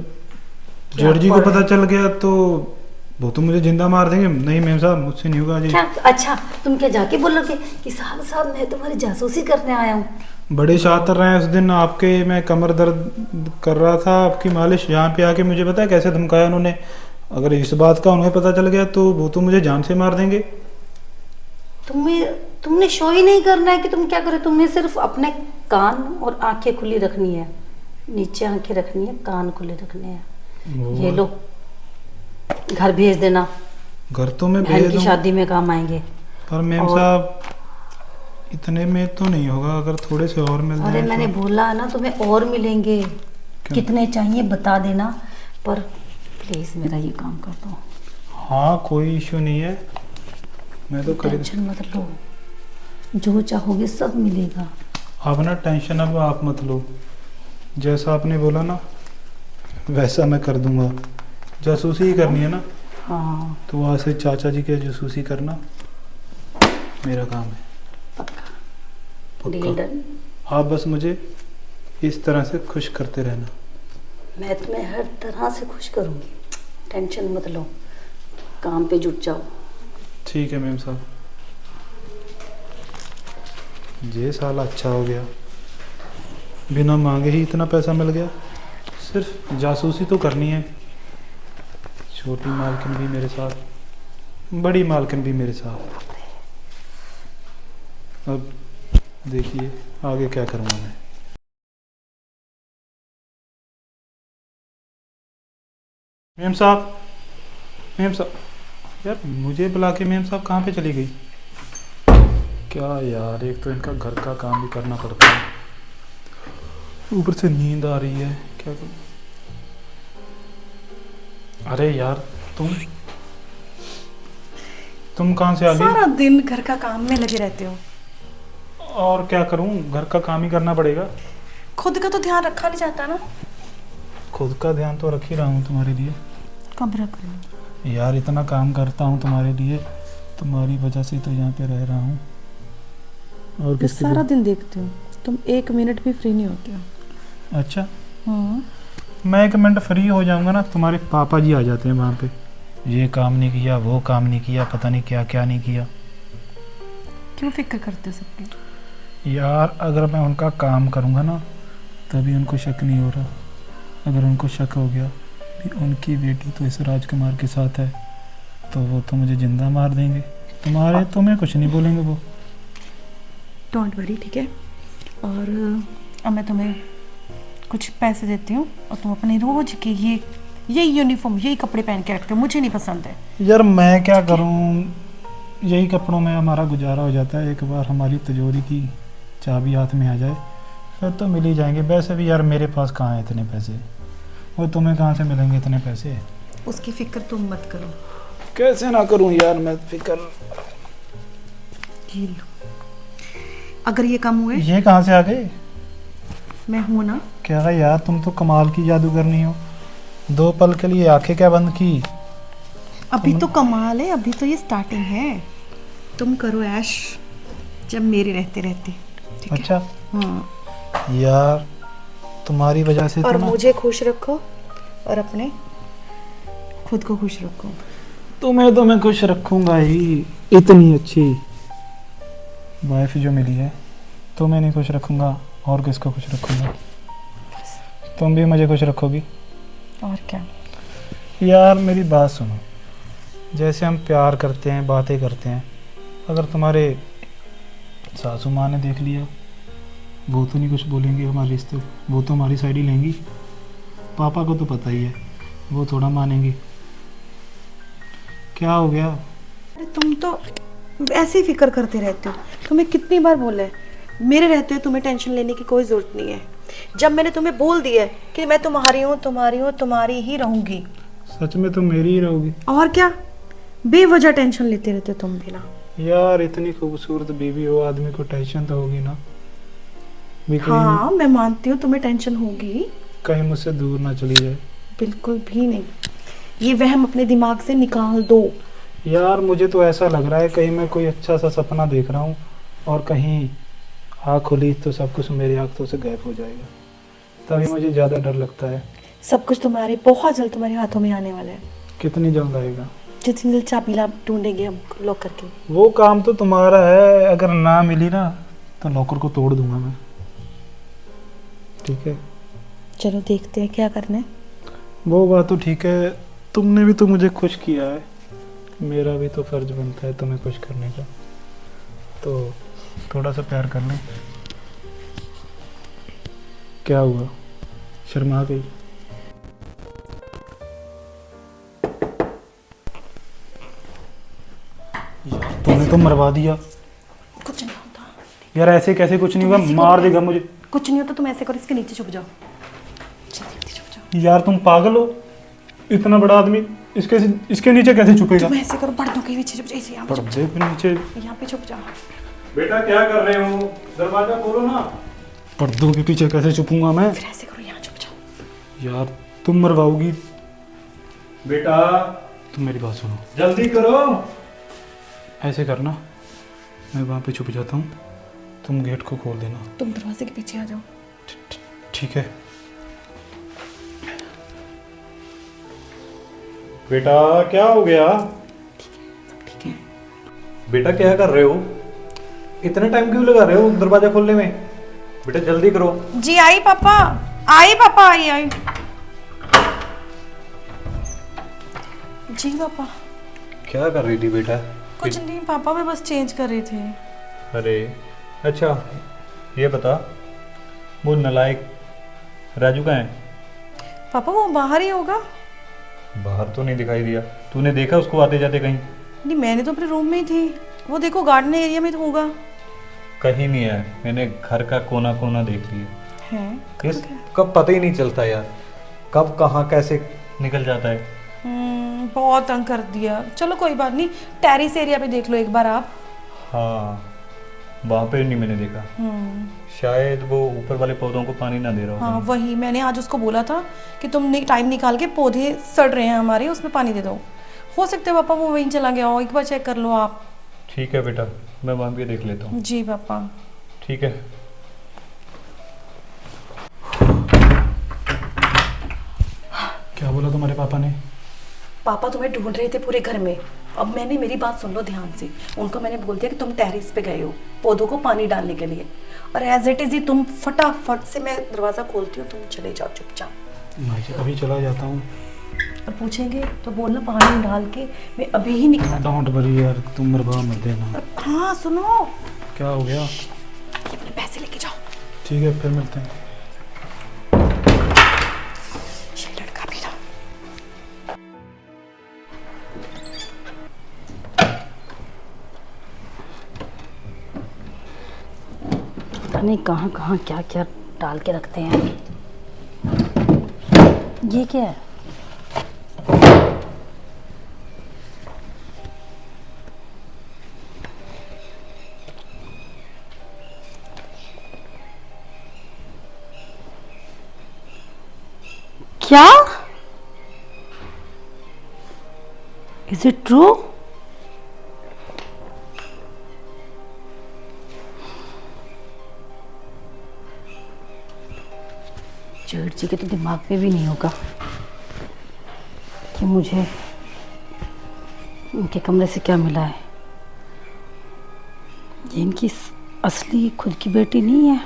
क्या जड़ जी को पर पता है? चल गया तो वो तो मुझे जिंदा मार देंगे। नहीं मैम साहब, मुझसे नहीं होगा जी। क्या? अच्छा, तुम क्या जाके बोलोगे कि साहब साहब मैं तुम्हारी जासूसी करने आया हूँ? बड़े शातिर रहे हैं। उस दिन आपके मैं कमर दर्द कर रहा था, आपकी मालिश यहाँ पे आके मुझे पता है कैसे धमकाया उन्होंने। अगर इस बात का उन्हें पता चल गया तो वो तो मुझे जान से मार देंगे। तुमने शो ही नहीं करना है कि तुम क्या करे। तुम्हें सिर्फ अपने कान और आंखें खुली रखनी है, नीचे आंखें रखनी है, कान खुले रखने हैं। ये लो, घर भेज देना, घर तो मैं बहन भेज की दूँ, शादी में काम आएंगे। पर मैम और- साहब इतने में तो नहीं होगा, अगर थोड़े से और मिल अरे जाए मैंने तो। बोला ना तुम्हें और मिलेंगे। कितने चाहिए बता देना, पर प्लीज मेरा ये काम कर दो। हाँ, कोई इशू नहीं है, मैं तो खरीद। टेंशन मत लो, जो चाहोगे सब मिलेगा। आप ना टेंशन अब आप मत लो, जैसा आपने बोला ना वैसा मैं कर दूंगा। जासूसी ही करनी है ना, हाँ तो वहाँ से चाचा जी के जासूसी करना मेरा काम है। पक्का, डील डन। आप बस मुझे इस तरह से खुश करते रहना। मैं तुम्हें हर तरह से खुश करूंगी, टेंशन मत लो, काम पे जुट जाओ। ठीक है मैम साहब। ये साला अच्छा हो गया, बिना मांगे ही इतना पैसा मिल गया। सिर्फ जासूसी तो करनी है। छोटी मालकिन भी मेरे साथ, बड़ी मालकिन भी मेरे साथ। अब देखिए आगे क्या करूँगा मैं। मैम साहब, मैम साहब, यार मुझे बुला के मैम साहब कहाँ पे चली गई? क्या यार, एक तो इनका घर का काम भी करना पड़ता है, ऊपर से नींद आ रही है, क्या करूं? अरे यार तुम कहाँ से आ गई? सारा दिन घर का काम में लगे रहते हो। और क्या करूं, घर का काम ही करना पड़ेगा। खुद का तो ध्यान रखा नहीं जाता ना। खुद का ध्यान तो रख ही रहा हूँ तुम्हारे लिए। कब रख रहे हो? यार इतना काम करता हूँ तुम्हारे लिए, तुम्हारी वजह से तो यहाँ पे रह रहा हूँ। और मैं किसके सारा लिए? दिन देखती हूँ, तुम 1 मिनट भी फ्री नहीं होते हो। अच्छा, मैं 1 मिनट फ्री हो जाऊंगा ना, तुम्हारे पापा जी आ जाते हैं वहाँ पे। ये काम नहीं किया, वो काम नहीं किया, पता नहीं क्या क्या नहीं किया। क्यों फिक्र करते हो सबकी? यार अगर मैं उनका काम करूँगा ना तभी उनको शक नहीं हो रहा। अगर उनको शक हो गया कि उनकी बेटी तो इस राजकुमार के साथ है तो वो तो मुझे जिंदा मार देंगे। तुम्हें कुछ नहीं बोलेंगे वो। डोंट वरी, ठीक है। और अब मैं तुम्हें कुछ पैसे देती हूँ और तुम अपने रोज के ये यूनिफॉर्म, यही कपड़े पहन के रखते हो, मुझे नहीं पसंद है। यार मैं क्या करूँ, यही कपड़ों में हमारा गुजारा हो जाता है। एक बार हमारी तिजोरी की चाबी हाथ में आ जाए फिर तो मिल ही जाएंगे। वैसे भी यार मेरे पास कहाँ है इतने पैसे, वो तुम्हें कहाँ से मिलेंगे इतने पैसे? उसकी फिक्र तुम मत करो। कैसे ना करूं यार मैं फिक्र। ये लो। अगर ये कम हुए, ये कहाँ से आ गए? मैं हूं ना। क्या यार तुम तो कमाल की जादूगरनी हो। 2 पल के लिए आंखें क्या बंद की? अभी तो कमाल है, अभी तो ये स्टार्टिंग है। तुम करो ऐश जब मेरे रहते रहते, ठीक है? अच्छा हाँ। यार तुम्हारी वजह से और तो ना मुझे खुश रखो और अपने खुद को खुश रखो। तुम्हें तो मैं खुश रखूंगा ही। इतनी अच्छी वाइफ जो मिली है तो मैं नहीं खुश रखूंगा और किसको खुश रखूंगा? तुम भी मुझे खुश रखोगी। और क्या? यार मेरी बात सुनो, जैसे हम प्यार करते हैं, बातें करते हैं, अगर तुम्हारे सासू माँ ने देख लिया, वो तो नहीं कुछ बोलेंगे हमारे रिश्ते, वो तो हमारी साइड ही लेंगी। पापा को तो पता ही है, वो थोड़ा मानेंगी। क्या हो गया? अरे तुम तो ऐसे ही फिक्र करते रहते हो। तुम्हें कितनी बार बोला है, मेरे रहते हुए तुम्हें टेंशन लेने की कोई जरूरत नहीं है। जब मैंने तुम्हें बोल दिया है कि मैं तुम्हारी हूँ, तुम्हारी हूँ, तुम्हारी ही रहूंगी। सच में तुम मेरी ही रहोगी? और क्या, बेवजह टेंशन लेते रहते हो तुम भी ना। यार इतनी खूबसूरत बीवी हो, आदमी को टेंशन तो होगी ना। भी कहीं हाँ मैं मानती हूँ तुम्हें टेंशन होगी। कहीं मुझसे दूर ना चली जाए। बिल्कुल भी नहीं, ये वहम अपने दिमाग से निकाल दो। यार मुझे तो ऐसा लग रहा है कहीं मैं कोई अच्छा सा सपना देख रहा हूँ और कहीं आँख खुली तो सब कुछ मेरी आँखों से गायब हो जाएगा, तभी मुझे ज़्यादा डर लगता है। सब कुछ तुम्हारे बहुत जल्द तुम्हारे हाथों में आने वाला है। कितनी जल्द आएगा? जितनी जल्द चाबी ला ढूंढेंगे हम लॉक करके। वो काम तो तुम्हारा है, अगर ना मिली ना तो लॉकर को तोड़ दूंगा मैं। ठीक है चलो देखते हैं क्या करना है। वो बात तो ठीक है, तुमने भी तो मुझे खुश किया है, मेरा भी तो फर्ज बनता है तुम्हें खुश करने का। तो थोड़ा सा प्यार कर लें। क्या हुआ, शर्मा गई? यार तूने तो मरवा दिया। कुछ नहीं होता। यार ऐसे कैसे कुछ नहीं हुआ, मार देगा मुझे। कुछ नहीं होता, तुम ऐसे करो, इसके नीचे छुप जाओ। जल्दी छुप जाओ। यार तुम पागल हो, इतना बड़ा आदमी इसके नीचे कैसे छुपेगा? तुम ऐसे करो, पर्दों के पीछे छुप जाओ। यहाँ पे छुप पर्दे के नीचे? जाओ, यहाँ पे छुप जाओ। बेटा क्या कर रहे हो, दरवाजा खोलो ना। पर्दों के पीछे कैसे छुपूंगा मैं? फिर ऐसे करो, यहाँ छुप जाओ। यार तुम मरवाओगी। बेटा तुम मेरी बात सुनो, जल्दी करो। ऐसे करना, मैं वहाँ पे छुप जाता हूँ, तुम गेट को खोल देना। तुम दरवाजे के पीछे आ जाओ। ठीक है। बेटा क्या हो गया? ठीक है। बेटा क्या कर रहे हो, इतना टाइम क्यों लगा रहे हो दरवाजा खोलने में? बेटा जल्दी करो। जी आई पापा, आई पापा, आई। जी पापा। क्या कर रही थी बेटा? कुछ नहीं पापा, मैं बस चेंज कर रही थी। अरे अच्छा, ये बता वो नालायक राजू कहाँ है? पापा वो बाहर ही होगा। बाहर तो नहीं दिखाई दिया, तूने देखा उसको आते जाते कहीं? नहीं मैंने तो अपने रूम में ही थी, वो देखो गार्डन एरिया में तो होगा। कहीं नहीं है, मैंने घर का कोना कोना देख लिया है इस कब पता ही नहीं चलता यार, कब कहाँ कैसे निकल जाता है। बहुत तंग कर दिया। चलो कोई बात नहीं, टेरिस एरिया पे देख लो एक बार आप। हाँ वहाँ पे नहीं मैंने देखा, शायद वो ऊपर वाले पौधों को पानी ना दे रहा हाँ होगा। वही मैंने आज उसको बोला था कि तुम टाइम निकाल के पौधे सड़ रहे हैं हमारे, उसमें पानी दे दो। हो सकता है पापा वो वहीं चला गया हो, एक बार चेक कर लो आप। ठीक है बेटा, मैं वहाँ पे देख लेता हूँ। जी पापा। ठीक है। क्या बोला तुम्हारे पापा ने? पापा तुम्हें ढूंढ रहे थे पूरे घर में। अब मैंने, मेरी बात सुन लो ध्यान से, उनको मैंने बोल दिया कि तुम टेरिस पे गए हो पौधों को पानी डालने के लिए, और एज इट इज ही तुम फटाफट से, मैं दरवाजा खोलती हूँ, तुम चले जाओ चुपचाप। मैं अभी चला जाता हूँ। और पूछेंगे तो बोलना पानी डाल के मैं अभी ही निकला। डोंट वरी यार, तुम मरवा मत देना। हाँ सुनो, क्या हो गया? अपने पैसे लेके जाओ। ठीक है फिर मिलते हैं। ये लड़का भी ना। पता नहीं कहाँ कहाँ क्या क्या डाल के रखते हैं। ये क्या है? क्या? Is it true? जेठ जी के तो दिमाग में भी नहीं होगा कि मुझे उनके कमरे से क्या मिला है। ये इनकी असली खुद की बेटी नहीं है,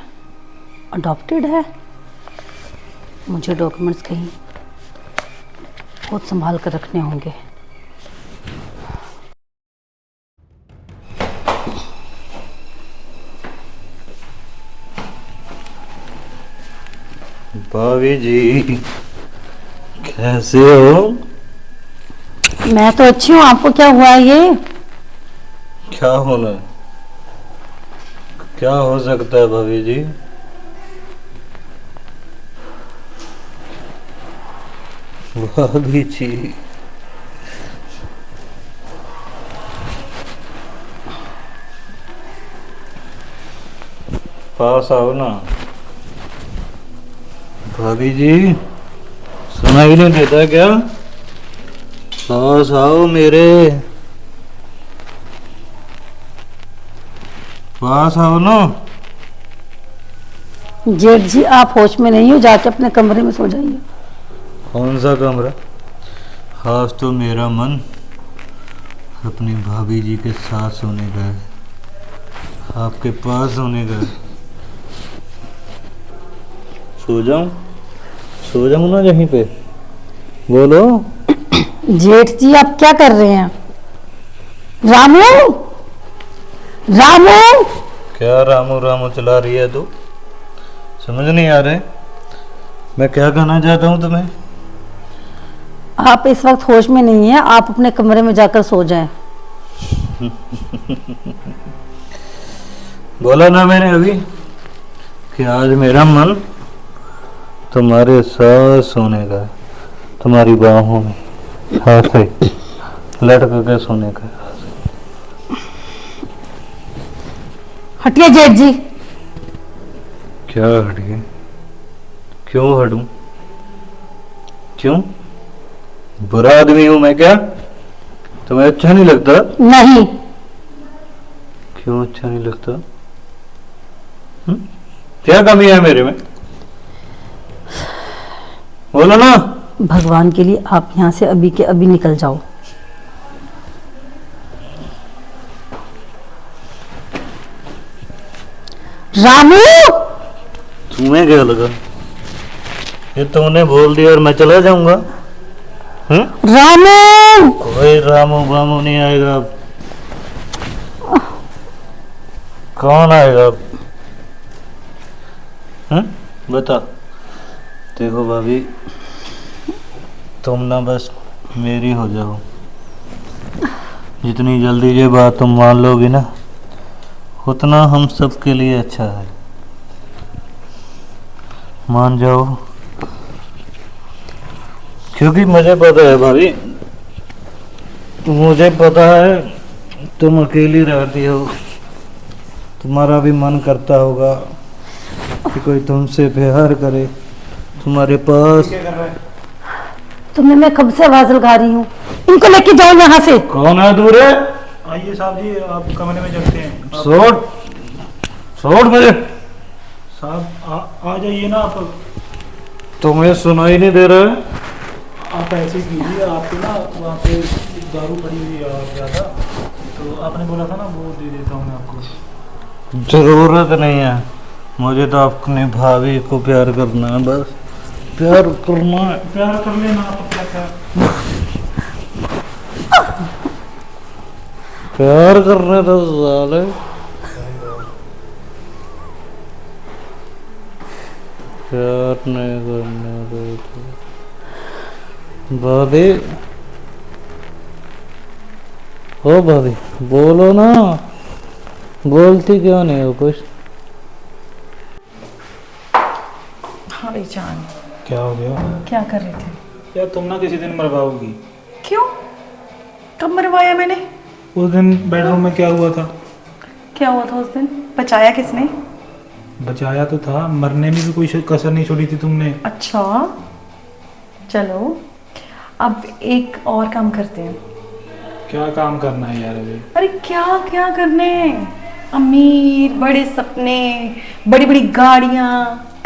अडॉप्टेड है। मुझे डॉक्यूमेंट्स कहीं बहुत संभाल कर रखने होंगे। भाभी जी कैसे हो? मैं तो अच्छी हूँ, आपको क्या हुआ है ये? क्या होना है? क्या हो सकता है भाभी जी? भाभी जी पास आओ ना। भाभी जी सुनाई नहीं देता क्या? पास आओ मेरे, पास आओ ना। जेठ जी आप होश में नहीं हो, जाके अपने कमरे में सो जाइए। कौन सा कमरा? आज तो मेरा मन अपनी भाभी जी के साथ सोने का है, आपके पास सोने का है। सो जाऊं ना यहीं पे? बोलो। जेठ जी आप क्या कर रहे हैं? रामू, रामू! क्या रामू रामू चला रही है तू? समझ नहीं आ रहे मैं क्या कहना चाहता हूँ तुम्हें? आप इस वक्त होश में नहीं है, आप अपने कमरे में जाकर सो जाएं। बोला ना मैंने अभी कि आज मेरा मन तुम्हारे साथ सोने का है, तुम्हारी बाहों में हाथ से लटक के सोने का है। हटिए जेठ जी। क्या हटिए? क्यों हटूं? क्यों? बुरा आदमी हूं मैं क्या? तुम्हें अच्छा नहीं लगता? नहीं। क्यों अच्छा नहीं लगता? क्या कमी है मेरे में? बोलो ना। भगवान के लिए आप यहाँ से अभी के अभी निकल जाओ। रामू! तुम्हें क्या लगा ये तुमने बोल दिया और मैं चला जाऊंगा? रामू! कोई रामू बामू नहीं आएगा अब। कौन आएगा अब? बता। देखो भाभी तुम ना बस मेरी हो जाओ, जितनी जल्दी ये बात तुम मान लोगी ना उतना हम सब के लिए अच्छा है। मान जाओ, क्योंकि मुझे पता है भाभी, मुझे पता है तुम अकेली रहती हो, तुम्हारा भी मन करता होगा कि कोई तुमसे प्यार करे, तुम्हारे पास। तुम्हें मैं कब से आवाज लगा रही हूँ, इनको लेके जाओ यहाँ से। कौन है दूर है? आइए साहब जी, आप कमरे में चलते हैं। छोड़ मुझे। साहब आ जाइए ना आप। तुम्हें सुनाई नहीं दे रहा है? आप ऐसे कीजिए, आपको ना वहाँ पे दारू पड़ी हुई है और ज़्यादा, तो आपने बोला था ना वो दे देता हूँ मैं आपको। जरूरत नहीं है मुझे तो अपनी भाभी को प्यार करना है, बस प्यार करना है। प्यार कर लेना आप, क्या क्या प्यार करने तो साले प्यार नहीं करने देते। भाभी हो भाभी बोलो ना, बोलती क्यों नहीं हो कुछ? हाँ भाई जान, क्या हो गया? क्या कर रहे थे? यार तुम ना किसी दिन मरवाओगी। क्यों? कब मरवाया मैंने? उस दिन बेडरूम में क्या हुआ था? क्या हुआ था उस दिन? बचाया किसने? बचाया तो था, मरने में भी कोई कसर नहीं छोड़ी थी तुमने। अच्छा, चलो अब एक और काम करते हैं। क्या काम करना है यार अभी? अरे क्या क्या करने हैं? अमीर, बड़े सपने, बड़ी बड़ी गाड़ियां,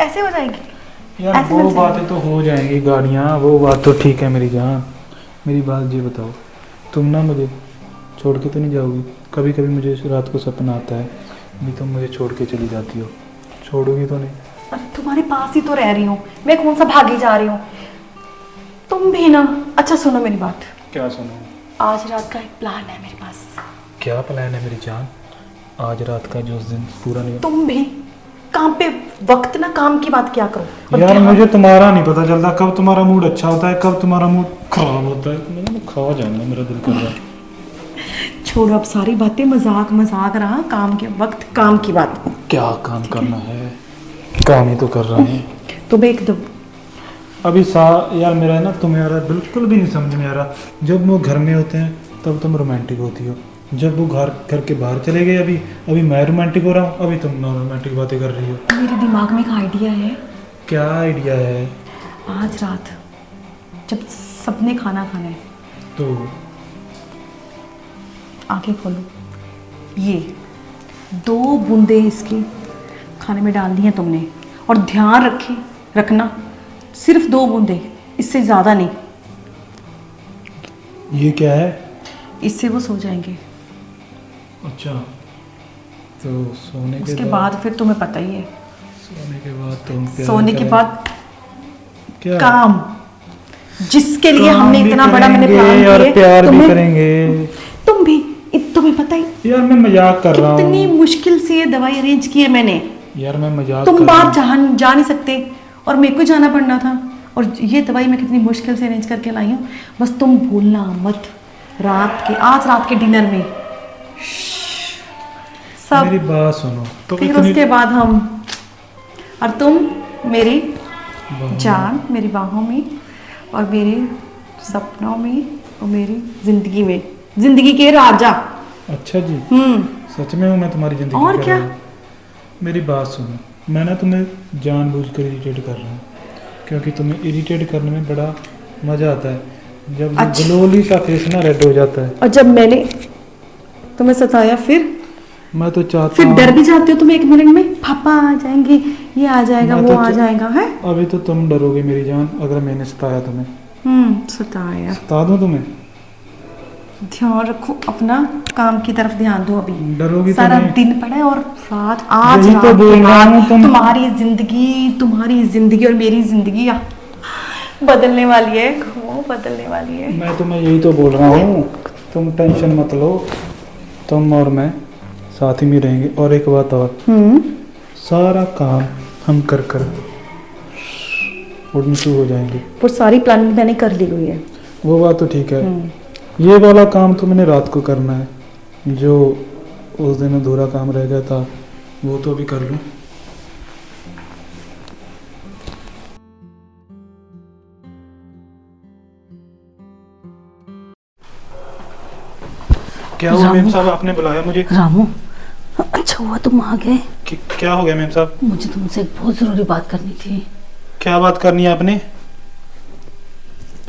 ऐसे हो जाएगी। यार ऐसे वो मिल जाएगी। बातें तो हो जाएंगी, गाड़ियाँ, वो बात तो ठीक है मेरी जान। मेरी बात ये बताओ, तुम ना मुझे छोड़ के तो नहीं जाओगी? कभी कभी मुझे रात को सपना आता है भी तुम मुझे छोड़ के चली जाती हो, छोड़ोगी तो नहीं? अरे तुम्हारे पास ही तो रह रही हूँ मैं, कौन सा भागी जा रही हूँ? तुम भी ना। अच्छा सुनो मेरी बात, क्या सुनो? आज रात का एक प्लान है मेरे पास। क्या प्लान है मेरी जान? आज रात का जो उस दिन पूरा नहीं। तुम भी काम पे वक्त ना काम की बात क्या करो। और यार ध्यान- मुझे तुम्हारा नहीं पता चलता, कब तुम्हारा मूड अच्छा होता है, कब तुम्हारा मूड खराब होता है। मैंने खा जाऊंगा, मेरा दिल कर रहा है। छोड़ो अब सारी बातें, मजाक मजाक रहा, काम के वक्त काम की बात। क्या काम करना है? काम ही तो कर रहे हैं। तुम एकदम अभी यार मेरा ना तुम्हारा बिल्कुल भी नहीं समझ में आ रहा। जब वो घर में होते हैं तब तुम रोमांटिक होती हो, जब वो घर के बाहर चले गए अभी मैं रोमांटिक हो रहा हूँ, अभी तुम नॉन रोमांटिक बातें कर रही हो। मेरे दिमाग में एक आइडिया है। क्या आइडिया है? आज रात जब सबने खाना खाना है तो आंखें खोलो, ये 2 बूंदे इसकी खाने में डालनी है तुमने, और ध्यान रखना सिर्फ 2 बूंदे, इससे ज़्यादा नहीं। ये क्या है? इससे वो सो जाएंगे। अच्छा, तो सोने उसके बाद फिर तुम्हें पता ही है, सोने के बाद तुम प्यार सोने के करें- बाद क्या काम, जिसके लिए काम हमने भी इतना बड़ा मैंने करेंगे प्लान और किए, प्यार भी तुम्हें करेंगे। तुम भी तुम्हें पता ही यार मैं मजाक कर रहा कितनी हूँ। मुश्किल से ये दवाई अरेंज की है मैंने। यार मैं मजाक तुम कर रहा बाहर हूँ। जा नहीं सकते और मेरे को जाना पड़ना था, और ये दवाई मैं कितनी मुश्किल से अरेंज करके लाई हूँ। बस तुम भूलना मत, आज रात के डिनर में मेरी सब, बात सुनो तो फिर इतनी- उसके बाद हम, और तुम मेरी वाह। जान, मेरी बाहों में और मेरे सपनों में और मेरी जिंदगी में, जिंदगी के राजा। अच्छा जी, हम्म। सच में हूँ मैं तुम्हारी जिंदगी और का क्या? राजा। मेरी बात सुनो, मैं ना तुम्हें जानबूझकर इरिटेट कर रहा हूँ, क्योंकि तुम्हें इरिटेट करने में बड़ा मजा आता है, जब जो अच्छा। ग्लोली सा फेस ना रेड हो जाता है। और जब मैंने तुम्हें सताया फिर मैं तो चाहता फिर हूँ डर भी जाते हो तुम 1 मिनट में, पापा आ जाएंगे, ये आ जाएगा, मैं वो तो आ जाएगा है। अभी तो तुम डरोगे मेरी जान, अगर मैंने सताया तुम्हें। सताया। सता दूँ तुम्हें? ध्यान रखो अपना, काम की तरफ ध्यान दो। अभी डरोगी तो सारा नहीं? दिन पड़ा है, और रात, आज यही रात तो के बोल रहा बाद हूँ, तुम्हारी जिंदगी और मेरी जिंदगी बदलने वाली है, वो बदलने वाली है। मैं तुम्हें यही तो बोल रहा हूँ, तुम टेंशन मत लो, तुम और मैं साथ ही में रहेंगे। और एक बात और, सारा काम हम कर उड़नसू हो जाएंगे। वो सारी प्लानिंग मैंने कर ली हुई है। वो बात तो ठीक है, ये वाला काम तो मैंने रात को करना है, जो उस दिन अधूरा काम रह गया था वो तो अभी कर लूँ। क्या हुआ मेम साहब, आपने बुलाया मुझे? रामू, अच्छा हुआ तुम आ गए। क्या हो गया मेम साहब? मुझे तुमसे एक बहुत जरूरी बात करनी थी। क्या बात करनी है आपने?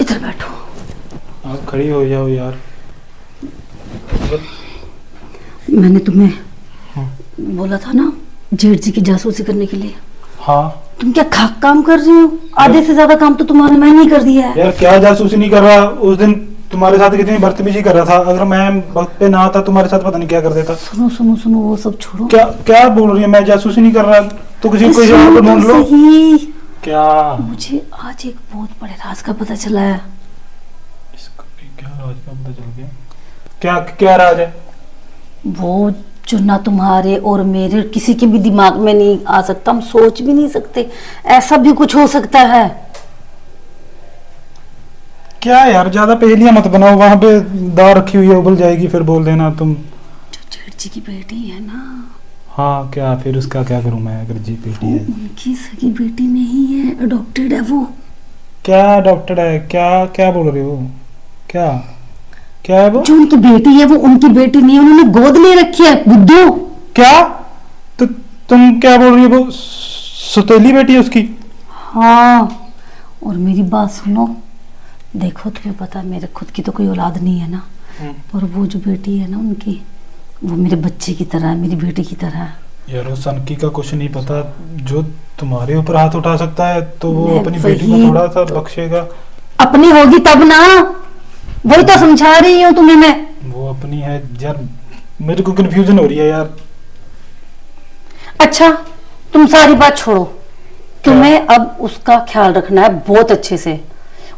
इधर बैठो। आप खड़ी हो जाओ यार। मैंने तुम्हें हाँ। बोला था ना जेठ जी की जासूसी करने के लिए। हाँ तुम क्या खाक काम कर रही हो? आधे से ज्यादा काम तो तुम्हारे मैंने ही कर दिया है। यार, क्या जासूसी नहीं कर रहा, उस दिन तुम्हारे साथ कितनी बदतमीजी कर रहा था, अगर मैं वक्त पे ना आता तुम्हारे साथ पता नहीं क्या कर देता। सुनो सुनो सुनो, वो सब छोड़ो। क्या क्या बोल रही है? मैं जासूसी नहीं कर रहा, तो किसी कोई सुनो और को ढूंढ तो लो। सही। क्या? मुझे आज एक बहुत बड़े राज का पता चला है। क्या राज का पता चल गया? क्या क्या राज है? वो जो ना तुम्हारे और मेरे किसी के भी दिमाग में नहीं आ सकता, हम सोच भी नहीं सकते, ऐसा भी कुछ हो सकता है। क्या यार, ज्यादा पहेलियां मत बनाओ, वहां पे दाल रखी हुई है उबल जाएगी, फिर बोल देना तुम। जो जेठ जी की बेटी है ना, हाँ, क्या फिर उसका क्या करूं मैं, अगर जी बेटी है? उनकी सगी बेटी नहीं है, अडॉप्टेड है वो। क्या डॉक्टर है? क्या क्या बोल रहे हो? क्या क्या है वो? जो उनकी बेटी है वो उनकी बेटी नहीं है, उन्होंने गोद ले रखी है बुद्धू। क्या? तो तुम क्या बोल रही हो? वो सौतेली बेटी है उसकी? हाँ, और मेरी बात सुनो, देखो तुम्हें पता है मेरे खुद की तो कोई औलाद नहीं है ना, और वो जो बेटी है ना उनकी, वो मेरे बच्चे की तरह है, मेरी बेटी की तरह है। यार उस सनकी का कुछ नहीं पता, जो तुम्हारे ऊपर हाथ उठा सकता है तो वो मैं अपनी बेटी को वही थोड़ा सा बख्शेगा। अपनी होगी तब ना, वही तो समझा रही हूँ तुम्हें मैं। वो अपनी है यार, मेरे को कंफ्यूजन हो रही है यार। अच्छा तुम सारी बात छोड़ो, तुम्हें अब उसका ख्याल रखना है बहुत अच्छे से।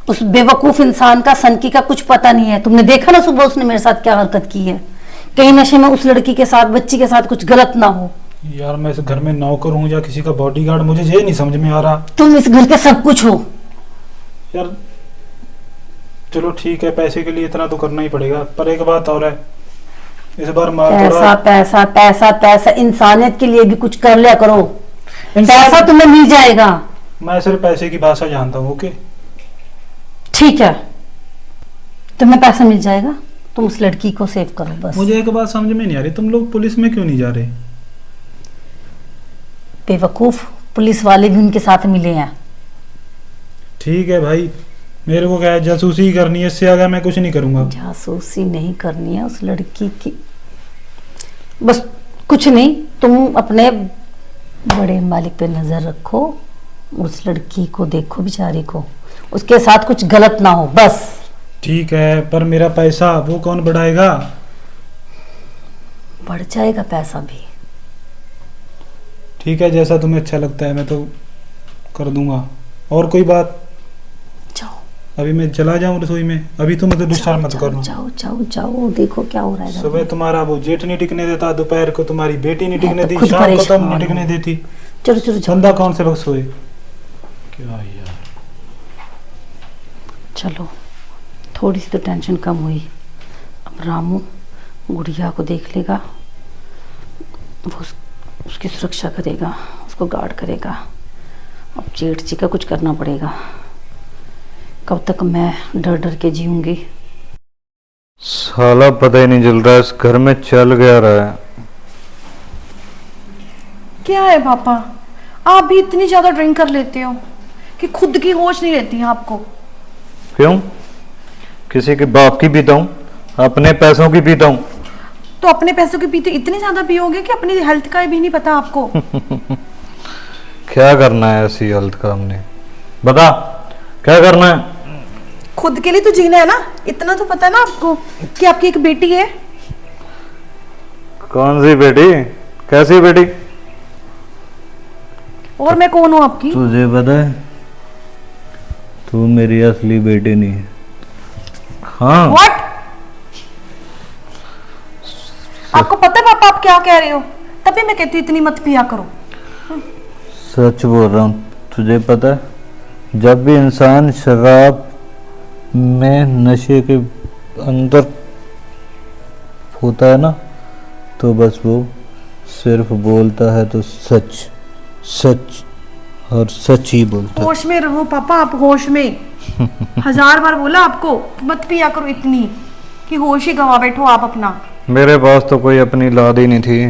उस बेवकूफ इंसान का, सनकी का कुछ पता नहीं है। तुमने देखा ना सुबह उसने मेरे साथ क्या हरकत की है, कहीं नशे में उस लड़की के साथ, बच्ची के साथ कुछ गलत ना हो। यार मैं इस घर में नौकर हूँ या किसी का बॉडीगार्ड, मुझे ये नहीं समझ में आ रहा। तुम इस घर के सब कुछ हो। यार चलो ठीक है, पैसे के लिए इतना तो करना ही पड़ेगा, पर एक बात और है, इस बार मार पैसा पैसा पैसा पैसा, इंसानियत के लिए भी कुछ कर लिया करो। इंसान- पैसा तुम्हें मिल जाएगा। मैं सिर्फ पैसे की भाषा जानता हूँ। ओके ठीक है, तुम्हें पैसा मिल जाएगा, तुम उस लड़की को सेव करो बस। मुझे एक बात समझ में नहीं आ रही, तुम लोग पुलिस में क्यों नहीं जा रहे? बेवकूफ, पुलिस वाले भी उनके साथ मिले हैं। ठीक है भाई, मेरे को क्या है, जासूसी ही करनी है, इससे आगे मैं कुछ नहीं करूंगा। जासूसी नहीं करनी है उस लड़की की, बस कुछ नहीं, तुम अपने बड़े मालिक पे नजर रखो, उस लड़की को देखो बेचारी को, उसके साथ कुछ गलत ना हो बस। ठीक है, पर मेरा पैसा वो कौन बढ़ाएगा? बढ़ जाएगा पैसा भी। ठीक है, जैसा तुम्हें अच्छा लगता है मैं तो कर दूंगा। और कोई बात? जाओ अभी मैं चला जाऊं रसोई में? अभी तो मुझे डिस्टर्ब मत करना। जाओ जाओ जाओ, देखो क्या हो रहा है। सुबह तुम्हारा वो जेठ नहीं टिकने देता, दोपहर को तुम्हारी बेटी नहीं टिकने तो दी, खुद शाम को तुम परेशान नहीं हो। टिकने देती। चलो चलो जाओ, बंदा कौन से वक्त सोए? क्या यार, चलो थोड़ी सी तो टेंशन कम हुई। अब रामू गुड़िया को देख लेगा, वो उसकी सुरक्षा करेगा, उसको गार्ड करेगा। अब जेठ जी का कुछ करना पड़ेगा, कब तक मैं डर डर के जीऊंगी। साला पता ही नहीं चल रहा इस घर में चल गया रहा है। क्या है पापा, आप भी इतनी ज्यादा ड्रिंक कर लेते हो कि खुद की होश नहीं रहती है आपको। क्यों? किसी के बाप की पीता हूँ, अपने पैसों की पीता हूँ। तो अपने पैसों के पीते इतने ज्यादा पियोगे कि अपनी हेल्थ का भी नहीं पता आपको। क्या करना है ऐसी हेल्थ का हमने? बता क्या करना है? खुद के लिए तो जीना है ना, इतना तो पता है ना आपको कि आपकी एक बेटी है। कौन सी बेटी? कैसी बेटी? और मैं कौन हूँ आपकी? तुझे पता है तू मेरी असली बेटी नहीं है। हाँ, व्हाट? आपको पता है पापा आप क्या कह रहे हो? तभी मैं कहती हूँ इतनी मत पिया करो। सच बोल रहा हूँ। तुझे पता है जब भी इंसान शराब में, नशे के अंदर होता है ना, तो बस वो सिर्फ बोलता है तो सच सच और सच ही बोलता है। होश में रहो पापा, आप होश में। 1000 बार बोला आपको मत पिया करो इतनी, कि होश ही गवा बैठो आप अपना। मेरे पास तो कोई अपनी लाद ही नहीं थी।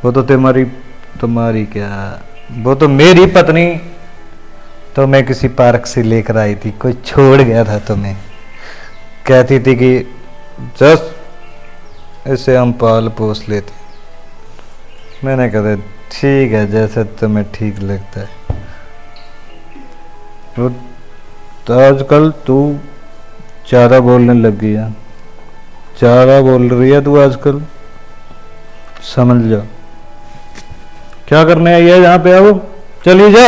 वो तो तुम्हारी क्या, वो तो मेरी पत्नी तो मैं किसी पार्क से लेकर आई थी, कोई छोड़ गया था तुम्हें, कहती थी कि जस्ट इसे हम पाल पोस लेते। मैंने कहा ठीक है, जैसे तुम्हें ठीक लगता है। तो आजकल तू ज़्यादा बोलने लग गई है, ज़्यादा बोल रही है तू आजकल, समझ जा। क्या करने आई है यहाँ पे? आओ चलिए जा।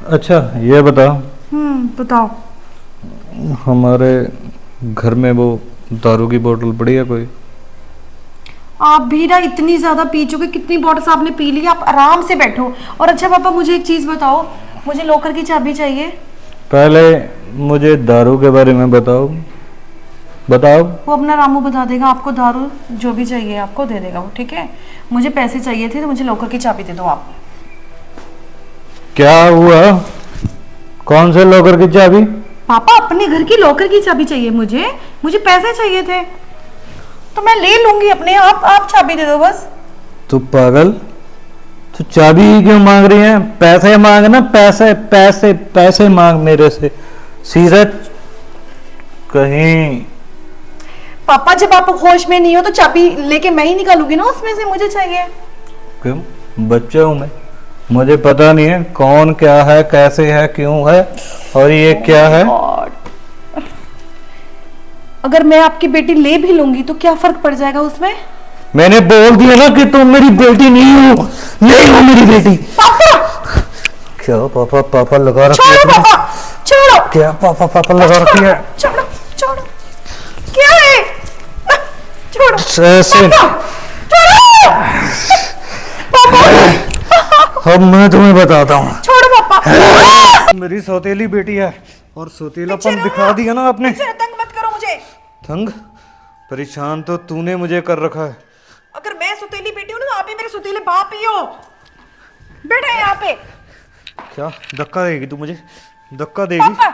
अच्छा ये बताओ, बताओ। हमारे घर में वो दारू की बोतल पड़ी है कोई? आप भी ना इतनी ज्यादा पी चुके, कितनी बॉटल्स आपने पी ली, आप आराम से बैठो। और अच्छा पापा मुझे एक चीज बताओ, मुझे लॉकर की चाबी चाहिए। पहले मुझे दारू के बारे में बताओ। वो अपना रामू बता देगा आपको, दारू जो भी चाहिए आपको दे देगा वो, ठीक है? मुझे पैसे चाहिए थे तो मुझे लॉकर की चाबी दे दो आप। क्या हुआ? कौन से लॉकर की चाबी? पापा अपने घर की लॉकर की चाबी चाहिए मुझे पैसे चाहिए थे तो मैं ले लूंगी अपने आप चाबी दे दो बस। तू पागल, तू चाबी ही क्यों मांग रही है? पैसे मांग ना, पैसे पैसे पैसे मांग मेरे से। सीधा कहीं। पापा जब आप होश में नहीं हो तो चाबी लेके मैं ही निकालूंगी ना, उसमें से मुझे चाहिए। क्यों? बच्चा हूं मैं, मुझे पता नहीं है कौन क्या है, कैसे है, क्यों है, और ये क्या है। गॉड, अगर मैं आपकी बेटी ले भी लूंगी तो क्या फर्क पड़ जाएगा उसमें? मैंने बोल दिया ना कि तुम मेरी बेटी नहीं हो, नहीं हो मेरी बेटी। पापा क्या पापा पापा लगा रखी छोड़ो, है तुमने? पापा छोड़ो, क्या पापा पापा लगा रखी है? छोड़ो छोड़ो, क्या है? छोड़ो ऐसे अब मैं तुम्हें बताता हूँ। छोड़ो पापा। मेरी सौतेली बेटी है और पीछे सौतेलापन रहो दिखा ना। दिया ना आपने। पीछे तंग मत करो मुझे। तंग परेशान तो तूने मुझे कर रखा है। अगर मैं सुतीली बेटी हूँ ना तो आप ही मेरे सुतीले बाप ही हो। बैठे यहाँ पे। क्या धक्का देगी तू मुझे? धक्का देगी? पापा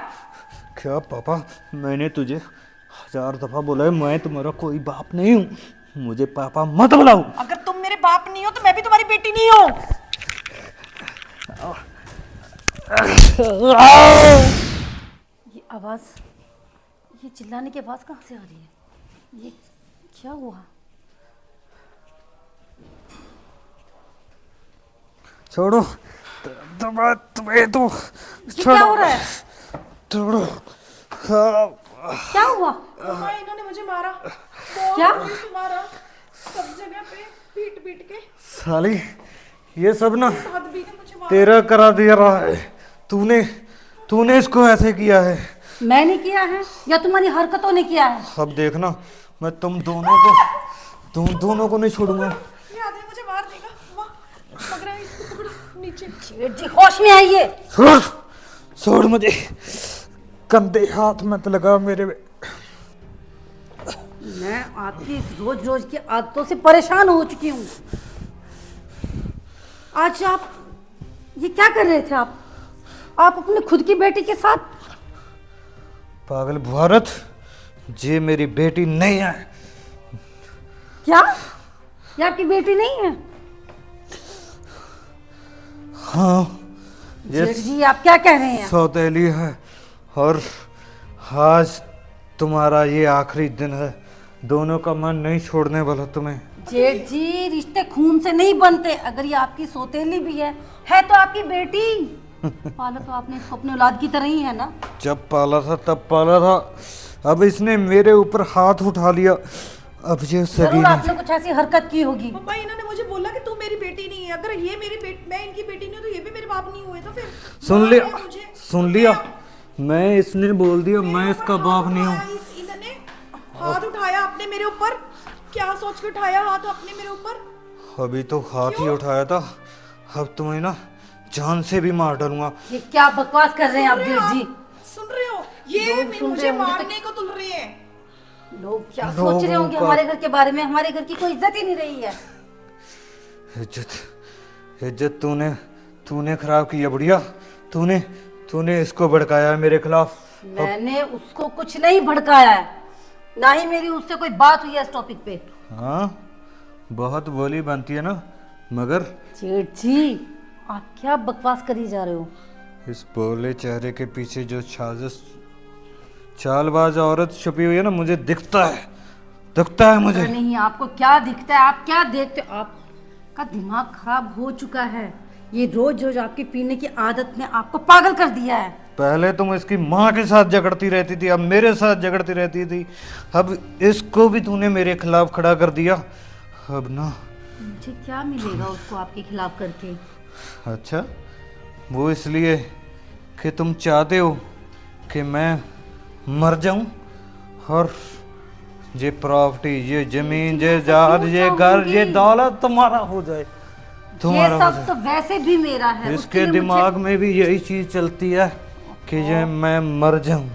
क्या पापा? मैंने तुझे 1000 दफा बोला है मैं तुम्हारा कोई बाप नहीं हूँ, मुझे पापा मत बुलाओ। अगर तुम मेरे बाप नहीं हो तो मैं भी तुम्हारी बेटी नहीं हूँ। ये आवाज, ये चिल्लाने की आवाज कहाँ से आ रही है? ये क्या हुआ? छोड़ो तुम्हें तो ये क्या हो रहा है? छोड़ो। क्या हुआ? मम्मा इन्होंने मुझे मारा। क्या? मारा सब जगह पे, पीट पीट के। साली ये सब ना साथ भी ने मुझे मारा। तेरा करा दिया रहा है, तूने इसको ऐसे किया है। मैंने किया है या तुम्हारी हरकतों ने किया है? अब देखना मैं तुम दोनों को नहीं छोड़ूंगा। ये आदमी मुझे मार देगा। माँ पकड़ा है, इसको पकड़ो नीचे। जेठ जी होश में आइए। छोड़ मुझे, कंधे हाथ मत लगा मेरे। मैं आपकी इस रोज रोज की आदतों से परेशान हो चुकी हूँ। आज आप ये क्या कर रहे थे? आप अपने खुद की बेटी के साथ? पागल भारत, ये मेरी बेटी नहीं है। क्या ये आपकी बेटी नहीं है? हाँ ये जेठ जी आप क्या कह रहे हैं? सौतेली है और आज तुम्हारा ये आखिरी दिन है। दोनों का मन नहीं छोड़ने वाला तुम्हें। जेठ जी रिश्ते खून से नहीं बनते। अगर ये आपकी सौतेली भी है तो आपकी बेटी। पाला तो आपने इसको अपनी औलाद की तरह ही है ना? जब पाला था तब पाला था, अब इसने मेरे ऊपर हाथ उठा लिया, अब ये सगी जरूर नहीं। आपने कुछ ऐसी हरकत की होगी। मम्मा इन्होंने मुझे बोला कि तू मेरी बेटी नहीं है। अगर ये मेरी बेटी, मैं इनकी बेटी नहीं हूँ तो ये भी मेरे बाप नहीं हुए। तो फिर सुन लिया, मैं इसने बोल दिया मैं इसका बाप नहीं हूँ। इन्होंने हाथ उठाया आपने मेरे ऊपर। क्या सोच के उठाया हाथ आपने मेरे ऊपर? अभी तो हाथ ही उठाया था, अब तुम्हें ना जान से भी मार डालूंगा। ये क्या बकवास कर रहे हैं आप जेठ जी? सुन रहे हो? ये लोग सुन मुझे रहे होंगे तो- मारने को तुल रहे हैं। लोग क्या लोगों सोच रहे होंगे का- हमारे घर के बारे में? हमारे घर की कोई इज्जत ही नहीं रही है। इज्जत तूने खराब की है बुढ़िया। तूने इसको भड़काया है मेरे खिलाफ। मैंने उसको कुछ नहीं भड़काया है, ना ही मेरी उससे कोई बात हुई है इस टॉपिक पे। हाँ बहुत बोली बनती है ना, मगर जेठ जी आप क्या बकवास करी जा रहे हो? इस बोले चेहरे के पीछे जो चालबाज औरत छुपी हुई है ना, मुझे दिखता है मुझे। पता नहीं आपको क्या दिखता है, आप क्या देखते हो? आपका दिमाग खराब हो चुका है। ये रोज रोज आपकी पीने की आदत ने आपको पागल कर दिया है। पहले तुम इसकी माँ के साथ झगड़ती रहती थी, अब मेरे साथ झगड़ती रहती थी, अब इसको भी तूने मेरे खिलाफ खड़ा कर दिया। अब ना मुझे क्या मिलेगा उसको आपके खिलाफ करके? अच्छा, वो इसलिए कि तुम चाहते हो कि मैं मर जाऊं और ये प्रॉपर्टी, ये जमीन, ये जायदाद, ये घर, ये दौलत तुम्हारा हो जाए। ये तुम्हारा हो सब जाए। तो वैसे भी मेरा है। उसके इसके लिए मुझे- दिमाग में भी यही चीज चलती है कि ये मैं मर जाऊं।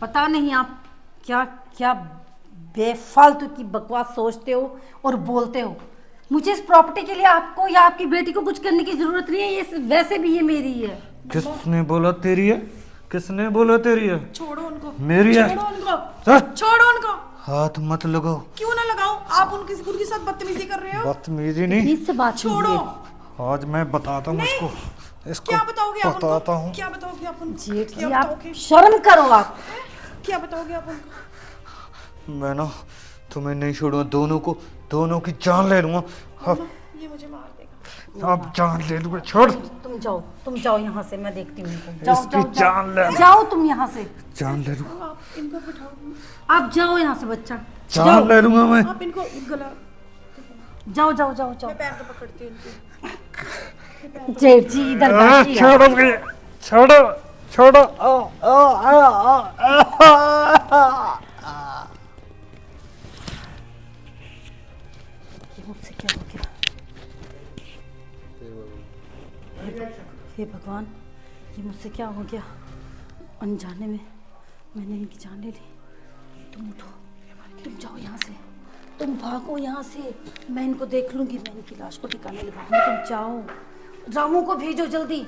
पता नहीं आप क्या क्या बेफालतू की बकवास सोचते हो और बोलते हो। मुझे इस प्रॉपर्टी के लिए आपको या आपकी बेटी को कुछ करने की जरूरत नहीं है। ये वैसे भी ये मेरी है। किसने बोला तेरी है? किसने बोला तेरी है? छोड़ो उनको, मेरी है। छोड़ो उनको, चल, छोड़ो उनको। हाथ मत लगाओ। क्यों ना लगाओ? आप उनके साथ बदतमीजी कर रहे हो। बदतमीजी नहीं, इससे बात छोड़ो। कीजिए। आज मैं बताता हूँ इसको। इसको क्या बताओगे आप बताता उनको? हूँ। क्या बताओगे आप उनको? जेठ जी क्या आप बताओगे? शर्म करो आप। क्या बताओगे आप उनको? मैं ना तुम्हें नहीं छोड़ूंगा, दोनों की जान ले लूंगा। अब ये मुझे मार देगा। अब जान ले लूंगा, छोड़। तुम जाओ यहाँ से, मैं देखती हूँ इनको। जाओ इसकी जाओ जान ले जाओ जाओ तुम यहाँ से। जान ले लूंगा, आप इनको बिठाओ, आप जाओ यहाँ से बच्चा। जान ले लूंगा मैं। आप इनको गला, जाओ जाओ जाओ जाओ। मैं पैर को पकड़ती हूँ इनके। जेठ जी इधर बैठिए। छोड़ो मुझे, छोड़ो छोड़ो। ये मुझसे क्या हो गया? हे भगवान, ये मुझसे क्या हो गया? अनजाने में मैंने इनकी जान ले ली। तुम उठो, तुम जाओ यहाँ से, तुम भागो यहाँ से। मैं इनको देख लूंगी, मैं इनकी लाश को ठिकाने लगाऊंगी। तुम जाओ, रामू को भेजो जल्दी।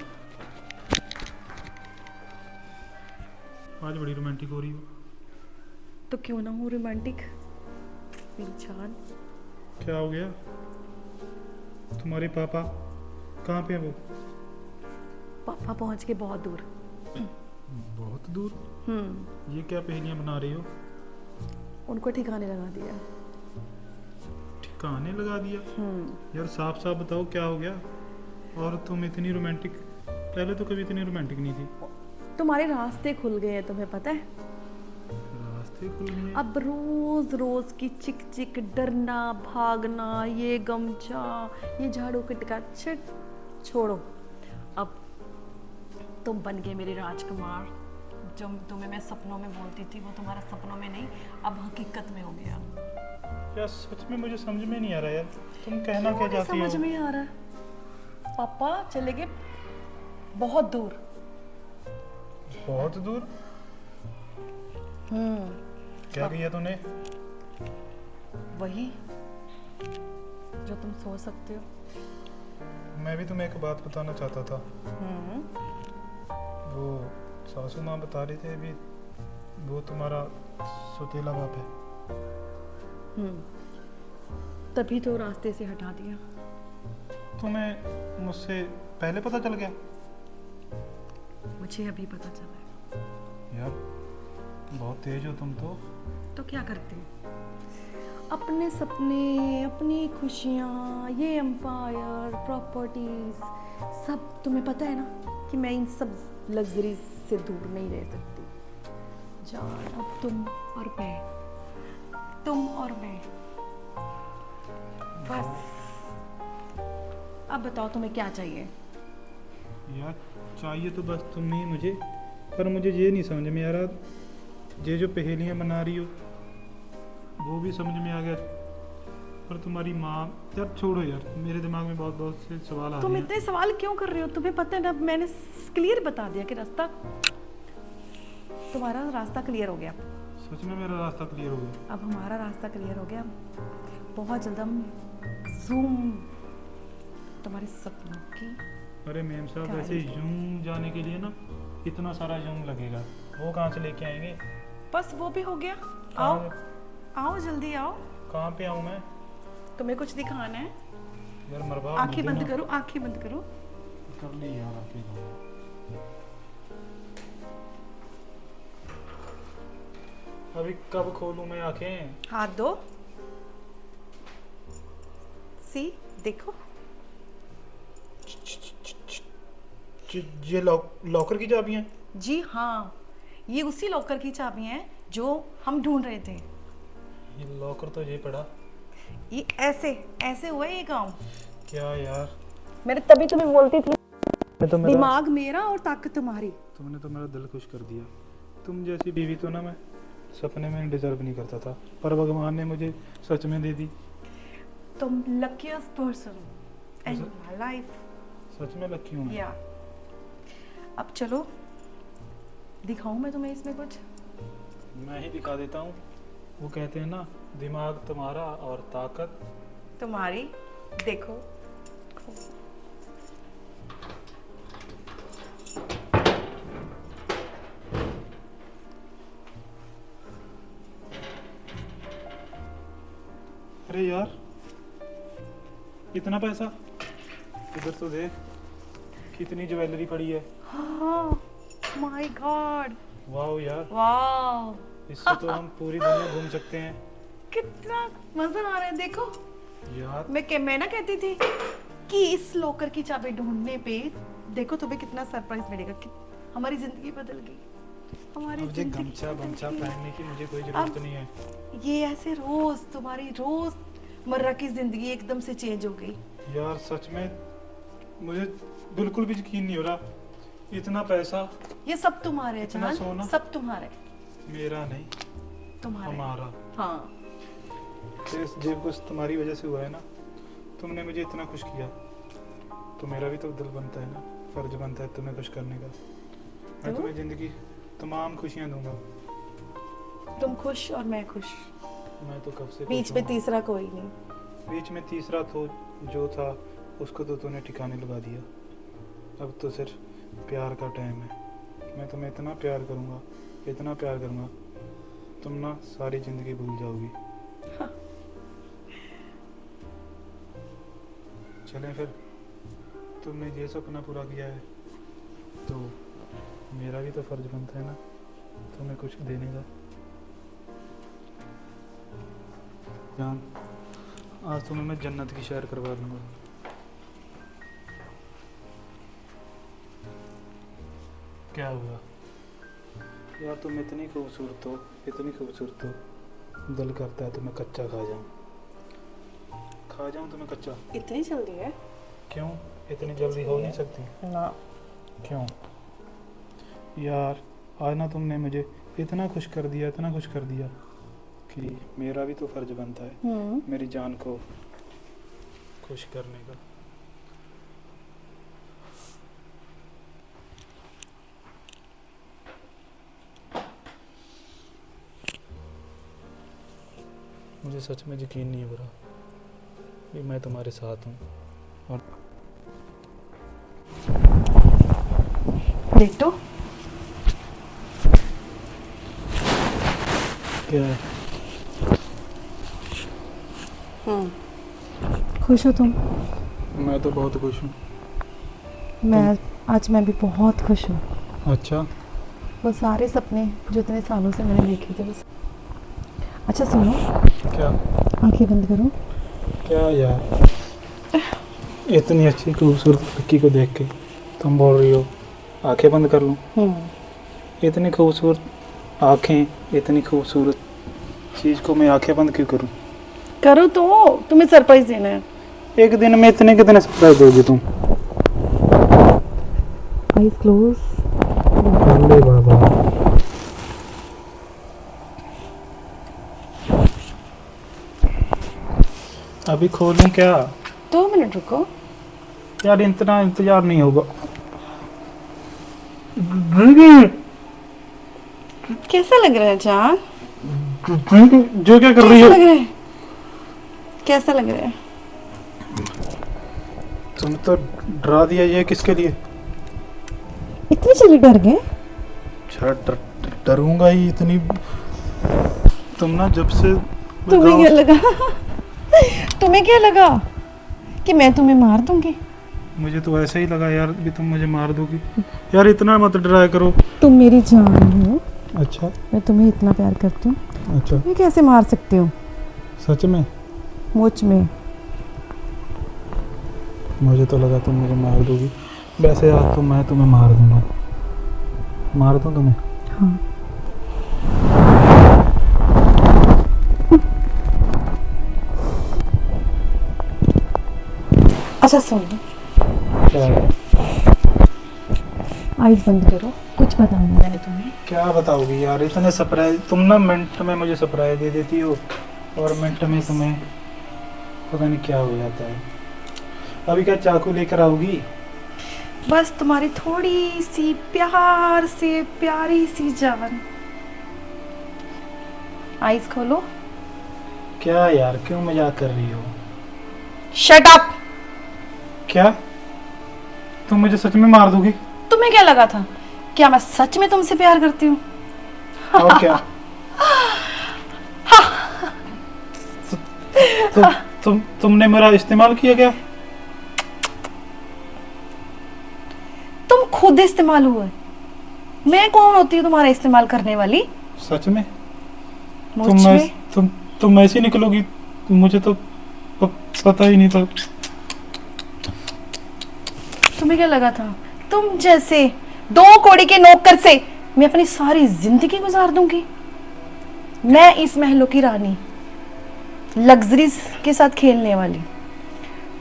आज बड़ी रोमांटिक हो रही हो। तो क्यों ना हो रोमांटिक मेरी जान। क्या हो गया? तुम्हारे पापा कहाँ पे हैं वो? पापा पहुंच के बहुत दूर। बहुत दूर? ये क्या पहेलियां बना रही हो? उनको ठिकाने लगा दिया। ठिकाने लगा दिया? यार साफ साफ बताओ क्या हो गया? और तुम इतनी रोमांटिक, पहले तो कभी इतनी रोमांटिक नहीं थी। तुम्हारे रास्ते खुल गए हैं, तुम्हें पता है? रास्ते खुल गए? अब रोज रोज की चिक चिक, डरना भागना, ये गमछा, ये झाड़ू कटका छोड़ो। अब तुम बन गए मेरे राजकुमार। जो तुम्हें मैं सपनों में बोलती थी वो तुम्हारा सपनों में नहीं, अब हकीकत में हो गया। यार सच में मुझे समझ में नहीं आ रहा यार, तुम कहना क्या चाहती हो? समझ में आ रहा है। पापा चले गए बहुत दूर। बहुत दूर? क्या किया तूने? वही जो तुम सोच सकते हो। मैं भी तुम्हें एक बात बताना चाहता था। वो सासू माँ बता रही थे अभी, वो तुम्हारा सौतेला बाप है। तभी तो रास्ते से हटा दिया। तुम्हें मुझसे पहले पता चल गया? मुझे अभी पता चला। यार बहुत तेज हो तुम तो क्या करते? अपने सपने, अपनी खुशियाँ, ये एम्पायर, प्रॉपर्टीज, सब तुम्हें पता है ना कि मैं इन सब लग्जरी से दूर नहीं रह सकती। जान अब तुम और मैं बस। अब बताओ तुम्हें क्या चाहिए? यार चाहिए तो बस तुम ही मुझे, पर मुझे ये नहीं समझ में आ रहा, ये जो पहेलियां बना रही हो वो भी समझ में आ गया, पर तुम्हारी माँ, यार छोड़ो यार, मेरे दिमाग में बहुत बहुत से सवाल आ तुम रहे हैं। इतने सवाल क्यों कर रहे हो? तुम्हें पता है ना, मैंने क्लियर बता दिया कि रास्ता, तुम्हारा रास्ता क्लियर हो गया। सच में मेरा रास्ता क्लियर हो गया? अब हमारा रास्ता क्लियर हो गया। बहुत जल्द हम जूम तुम्हारे सपनों की। अरे मैम साहब, क्या वैसे यूं जाने के लिए ना इतना सारा यूं लगेगा, वो कहाँ से लेके आएंगे? बस वो भी हो गया। आओ कहाँ आओ जल्दी आओ। कहाँ पे आऊँ मैं? तुम्हें कुछ दिखाना है? यार मरवा आंखें बंद करो, आंखें बंद करो। कर ली यार आंखें। अभी कब खोलूं मैं आंखें? हाथ दो। सी देखो। ये लॉकर की चाबियां? जी हाँ, ये उसी लॉकर की चाबियां हैं जो हम ढूंढ रहे थे। ये लॉकर तो ये पड़ा। ये ऐसे ऐसे हुआ ये काम। क्या यार, मैंने तभी तुम्हें बोलती थी, तो दिमाग मेरा और ताकत तुम्हारी। तुमने तो मेरा दिल खुश कर दिया। तुम जैसी बीवी तो ना मैं सपने में डिजर्व नहीं करता था, पर भगवान ने मुझे सच में दे दी। तुम luckiest person in my life। सच में लकी हूँ मैं। या अब चलो दिखाऊं मैं तुम्हें इसमें कुछ। मैं ही दिखा देता हूँ। वो कहते हैं ना, दिमाग तुम्हारा और ताकत तुम्हारी। देखो अरे यार, इतना पैसा इधर तो दे। कितनी ज्वेलरी पड़ी है। माय गॉड, वाह यार, वाओ, इससे तो हम पूरी दुनिया घूम सकते हैं कितना मजा आ रहा है। देखो यार। मैं ना कहती थी कि इस लॉकर की चाबी ढूंढने पे देखो तुम्हें कितना सरप्राइज मिलेगा कि हमारी जिंदगी बदल गई। हमारी मुझे जिंदगी गमछा बदल बमछा गई। पहनने की मुझे कोई जरूरत अब- नहीं है। ये ऐसे रोज तुम्हारी रोज मर्रा की जिंदगी एकदम से चेंज हो गई। यार सच में मुझे बिल्कुल भी यकीन नहीं हो रहा, इतना पैसा ये सब तुम्हारे हैं इतना जान, सोना? सब तुम्हारे, मेरा नहीं, तुम्हारे। हमारा। हाँ, इस जेब कुछ तुम्हारी वजह से हुआ है ना, तुमने मुझे इतना खुश किया, तो मेरा भी तो दिल बनता है ना, फर्ज बनता है तुम्हें खुश करने का। मैं तो? तुम्हें जिंदगी तमाम खुशियां दूंगा। तुम खुश और मैं खुश, मैं तो कब से बीच खुश में हूँ। तीसरा कोई नहीं। बीच में तीसरा तो जो था उसको तो तूने ठिकाने लगा दिया। अब तो सिर्फ प्यार का टाइम है। मैं तुम्हें इतना प्यार करूंगा, इतना प्यार करूंगा, तुम ना सारी जिंदगी भूल जाओगी। चलें फिर, तुमने ये सपना पूरा किया है तो मेरा भी तो फर्ज बनता है ना तुम्हें कुछ देने का। जान, आज तुम्हें मैं जन्नत की सैर करवा दूंगा। क्या हुआ यार, तुम इतनी खूबसूरत हो, इतनी खूबसूरत हो, दिल करता है तुम्हें कच्चा खा जाऊं तुम्हें कच्चा। इतनी जल्दी है? क्यों, इतनी जल्दी हो नहीं सकती? ना। क्यों यार, आज ना तुमने मुझे इतना खुश कर दिया, इतना खुश कर दिया कि मेरा भी तो फर्ज बनता है मेरी जान को खुश करने का। मुझे सच में यकीन नहीं हो रहा कि मैं तुम्हारे साथ हूँ। और लेटो। क्या है? खुश हो तुम? मैं तो बहुत खुश हूँ। आज मैं भी बहुत खुश हूँ। अच्छा, वो सारे सपने जो इतने सालों से मैंने देखे थे बस। अच्छा सुनो, क्या? आंखें बंद करो। क्या यार, इतनी अच्छी खूबसूरत लड़की को देख के तुम बोल रही हो आंखें बंद कर लूं? इतनी खूबसूरत आंखें, इतनी खूबसूरत चीज़ को मैं आंखें बंद क्यों करूं? करो तो, तुम्हें सरप्राइज देना है। एक दिन में इतने कितने सरप्राइज दोगी तुम? Eyes close. अरे बाबा, अभी खोलूं क्या? 2 मिनट रुको। यार इतना इंतजार नहीं होगा। कैसा लग रहा है जान? जो क्या कर रही कैसा हो? लग रहा है? कैसा लग रहा है? तुम तो डरा दिया। ये किसके लिए? इतनी जल्दी डर गए? अच्छा, डरूंगा ही इतनी। तुम ना जब से तुम्हें क्या लगा? तुम्हें क्या लगा कि मैं तुम्हें मार दूंगी? मुझे तो ऐसा ही लगा यार कि तुम मुझे मार दोगी। यार इतना मत डराया करो। तुम मेरी जान हो, अच्छा मैं तुम्हें इतना प्यार करती हूँ, अच्छा, तुम्हें कैसे मार सकती हूँ? सच में? मुझ में। मुझे तो लगा तुम मुझे मार दोगी। वैसे आज तो मैं तुम्हें मार दूंगा। मार दूं तुम्हें? हाँ। अच्छा सुन, क्या है? आईज बंद करो, कुछ बताऊंगी मैंने तुम्हें। क्या बताओगी यार, इतने सरप्राइज। तुम ना मिनट में मुझे सरप्राइज दे देती हो और मिनट में तुम्हें पता नहीं क्या हो जाता है। अभी क्या चाकू लेकर आओगी? बस तुम्हारी थोड़ी सी प्यार से प्यारी सी जान। आईज खोलो। क्या यार, क्यों मजाक कर रही हो? Shut up. क्या तुम मुझे सच में मार दोगी? तुम्हें क्या लगा था क्या मैं सच में तुमसे प्यार करती हूँ? और क्या? तुमने मेरा इस्तेमाल किया क्या? गंदे इस्तेमाल हुए। मैं कौन होती हूँ तुम्हारा इस्तेमाल करने वाली? सच में मुझ में तुम ऐसी निकलोगी, मुझे तो पता ही नहीं था। तुम्हें क्या लगा था तुम जैसे 2 कौड़ी के नौकर से मैं अपनी सारी जिंदगी गुजार दूंगी? मैं इस महलों की रानी, लग्जरीज के साथ खेलने वाली।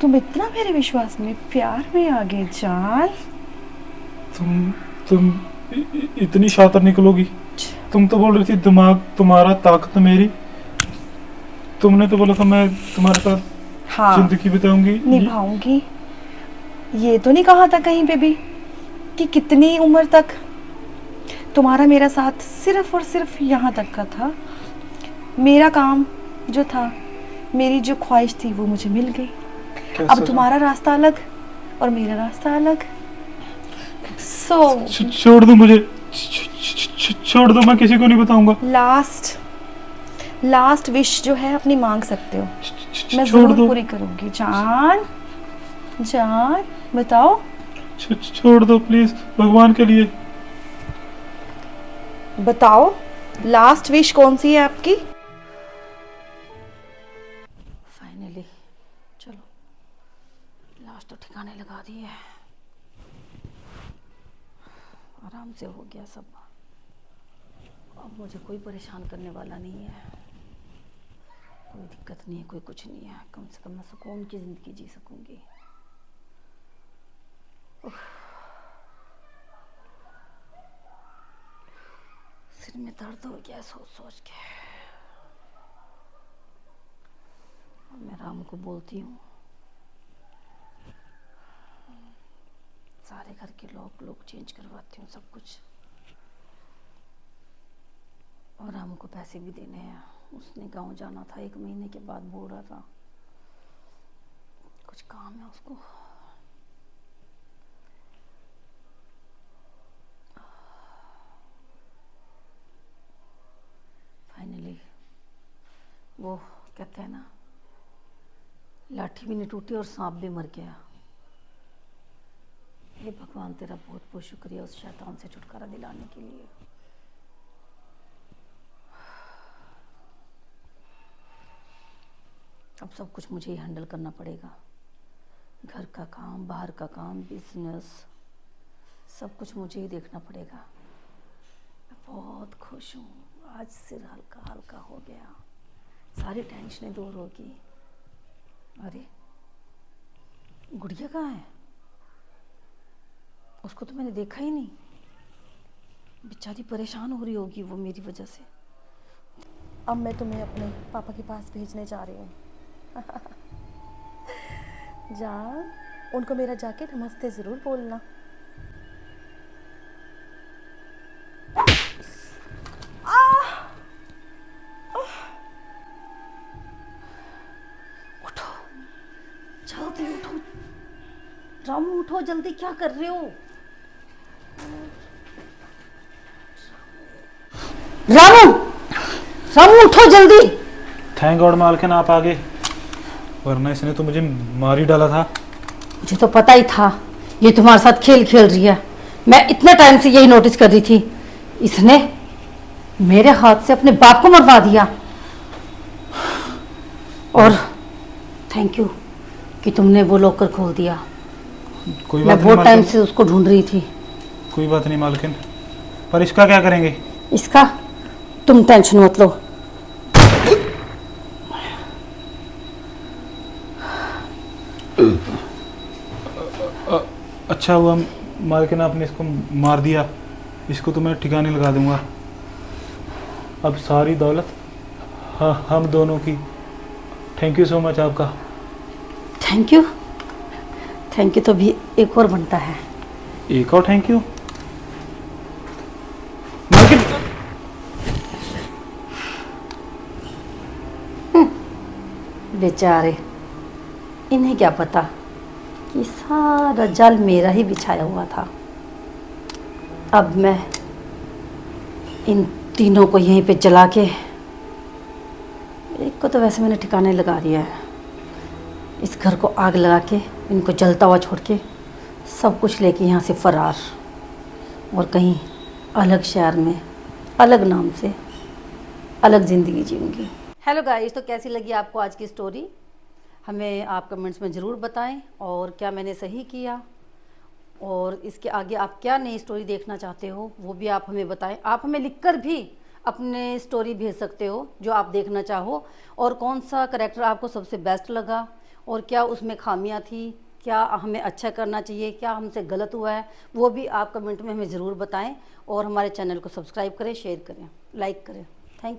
तुम इतना मेरे विश्वास में, प्यार में आ गए जान। तुम इतनी शातिर निकलोगी? तुम तो बोल रही थी दिमाग तुम्हारा, ताकत मेरी। तुमने तो बोला था मैं तुम्हारे साथ हाँ, जिंदगी बिताऊंगी, निभाऊंगी। ये तो नहीं कहा था कहीं पे भी कि कितनी उम्र तक। तुम्हारा मेरा साथ सिर्फ और सिर्फ यहाँ तक का था। मेरा काम जो था, मेरी जो ख्वाहिश थी वो मुझे मिल गई। अब तुम्हारा रास्ता अलग और मेरा रास्ता अलग। छोड़ दो मुझे, छोड़ दो, मैं किसी को नहीं बताऊंगा। लास्ट विश जो है अपनी मांग सकते हो, मैं छोड़ जरूर दो, पूरी करूंगी। जान जान बताओ। छोड़ दो प्लीज, भगवान के लिए। बताओ लास्ट विश कौन सी है आपकी? फाइनली चलो, लास्ट तो ठिकाने लगा दी है। आराम से हो गया सब। अब मुझे कोई परेशान करने वाला नहीं है, कोई दिक्कत नहीं है, कोई कुछ नहीं है। कम से कम मैं सुकून की जिंदगी जी सकूंगी। सिर में दर्द हो गया सोच सोच के। और मैं राम को बोलती हूँ, सारे घर के लोग चेंज करवाती हूँ सब कुछ। और राम को पैसे भी देने हैं। उसने गांव जाना था, 1 महीने के बाद बोल रहा था कुछ काम है उसको। फाइनली वो कहते हैं ना, लाठी भी नहीं टूटी और सांप भी मर गया। हे भगवान, तेरा बहुत बहुत शुक्रिया उस शैतान से छुटकारा दिलाने के लिए। अब सब कुछ मुझे ही हैंडल करना पड़ेगा। घर का काम, बाहर का काम, बिजनेस, सब कुछ मुझे ही देखना पड़ेगा। मैं बहुत खुश हूँ, आज सिर हल्का हल्का हो गया, सारी टेंशनें दूर होगी। अरे गुड़िया कहाँ है? उसको तो मैंने देखा ही नहीं। बेचारी परेशान हो रही होगी वो मेरी वजह से। अब मैं तुम्हें अपने पापा के पास भेजने जा रही हूँ। जान, उनको मेरा जाके नमस्ते ज़रूर बोलना। उठो, जल्दी उठो रामू, उठो जल्दी, क्या कर रहे हो? रामू, रामू उठो जल्दी। थैंक गॉड मालकिन आप आ गए, वरना इसने तो मुझे मार ही डाला था। मुझे तो पता ही था ये तुम्हारे साथ खेल खेल रही है। मैं इतने टाइम से यही नोटिस कर रही थी। इसने मेरे हाथ से अपने बाप को मरवा दिया। और थैंक यू कि तुमने वो लॉकर खोल दिया। कोई मैं बात बहुत नहीं टाइम मालकिन, से उसको ढूंढ रही थी। कोई बात नहीं मालकिन, पर इसका क्या करेंगे? इसका तुम टेंशन मत लो। अच्छा हुआ मालकिन आपने इसको मार दिया, इसको तो मैं ठिकाने लगा दूंगा। अब सारी दौलत हम दोनों की। थैंक यू सो मच आपका। थैंक यू, थैंक यू तो भी एक और बनता है। एक और थैंक यू मालकिन। बेचारे, इन्हें क्या पता कि सारा जाल मेरा ही बिछाया हुआ था। अब मैं इन तीनों को यहीं पे जला के, एक को तो वैसे मैंने ठिकाने लगा दिया है, इस घर को आग लगा के इनको जलता हुआ छोड़ के सब कुछ लेके यहाँ से फरार। और कहीं अलग शहर में अलग नाम से अलग ज़िंदगी जीऊँगी। हेलो गाइस, तो कैसी लगी आपको आज की स्टोरी? हमें आप कमेंट्स में ज़रूर बताएं, और क्या मैंने सही किया और इसके आगे आप क्या नई स्टोरी देखना चाहते हो वो भी आप हमें बताएं। आप हमें लिखकर भी अपने स्टोरी भेज सकते हो जो आप देखना चाहो, और कौन सा करैक्टर आपको सबसे बेस्ट लगा और क्या उसमें खामियां थी, क्या हमें अच्छा करना चाहिए, क्या हमसे गलत हुआ है, वो भी आप कमेंट में हमें ज़रूर बताएं। और हमारे चैनल को सब्सक्राइब करें, शेयर करें, लाइक करें। Thank you.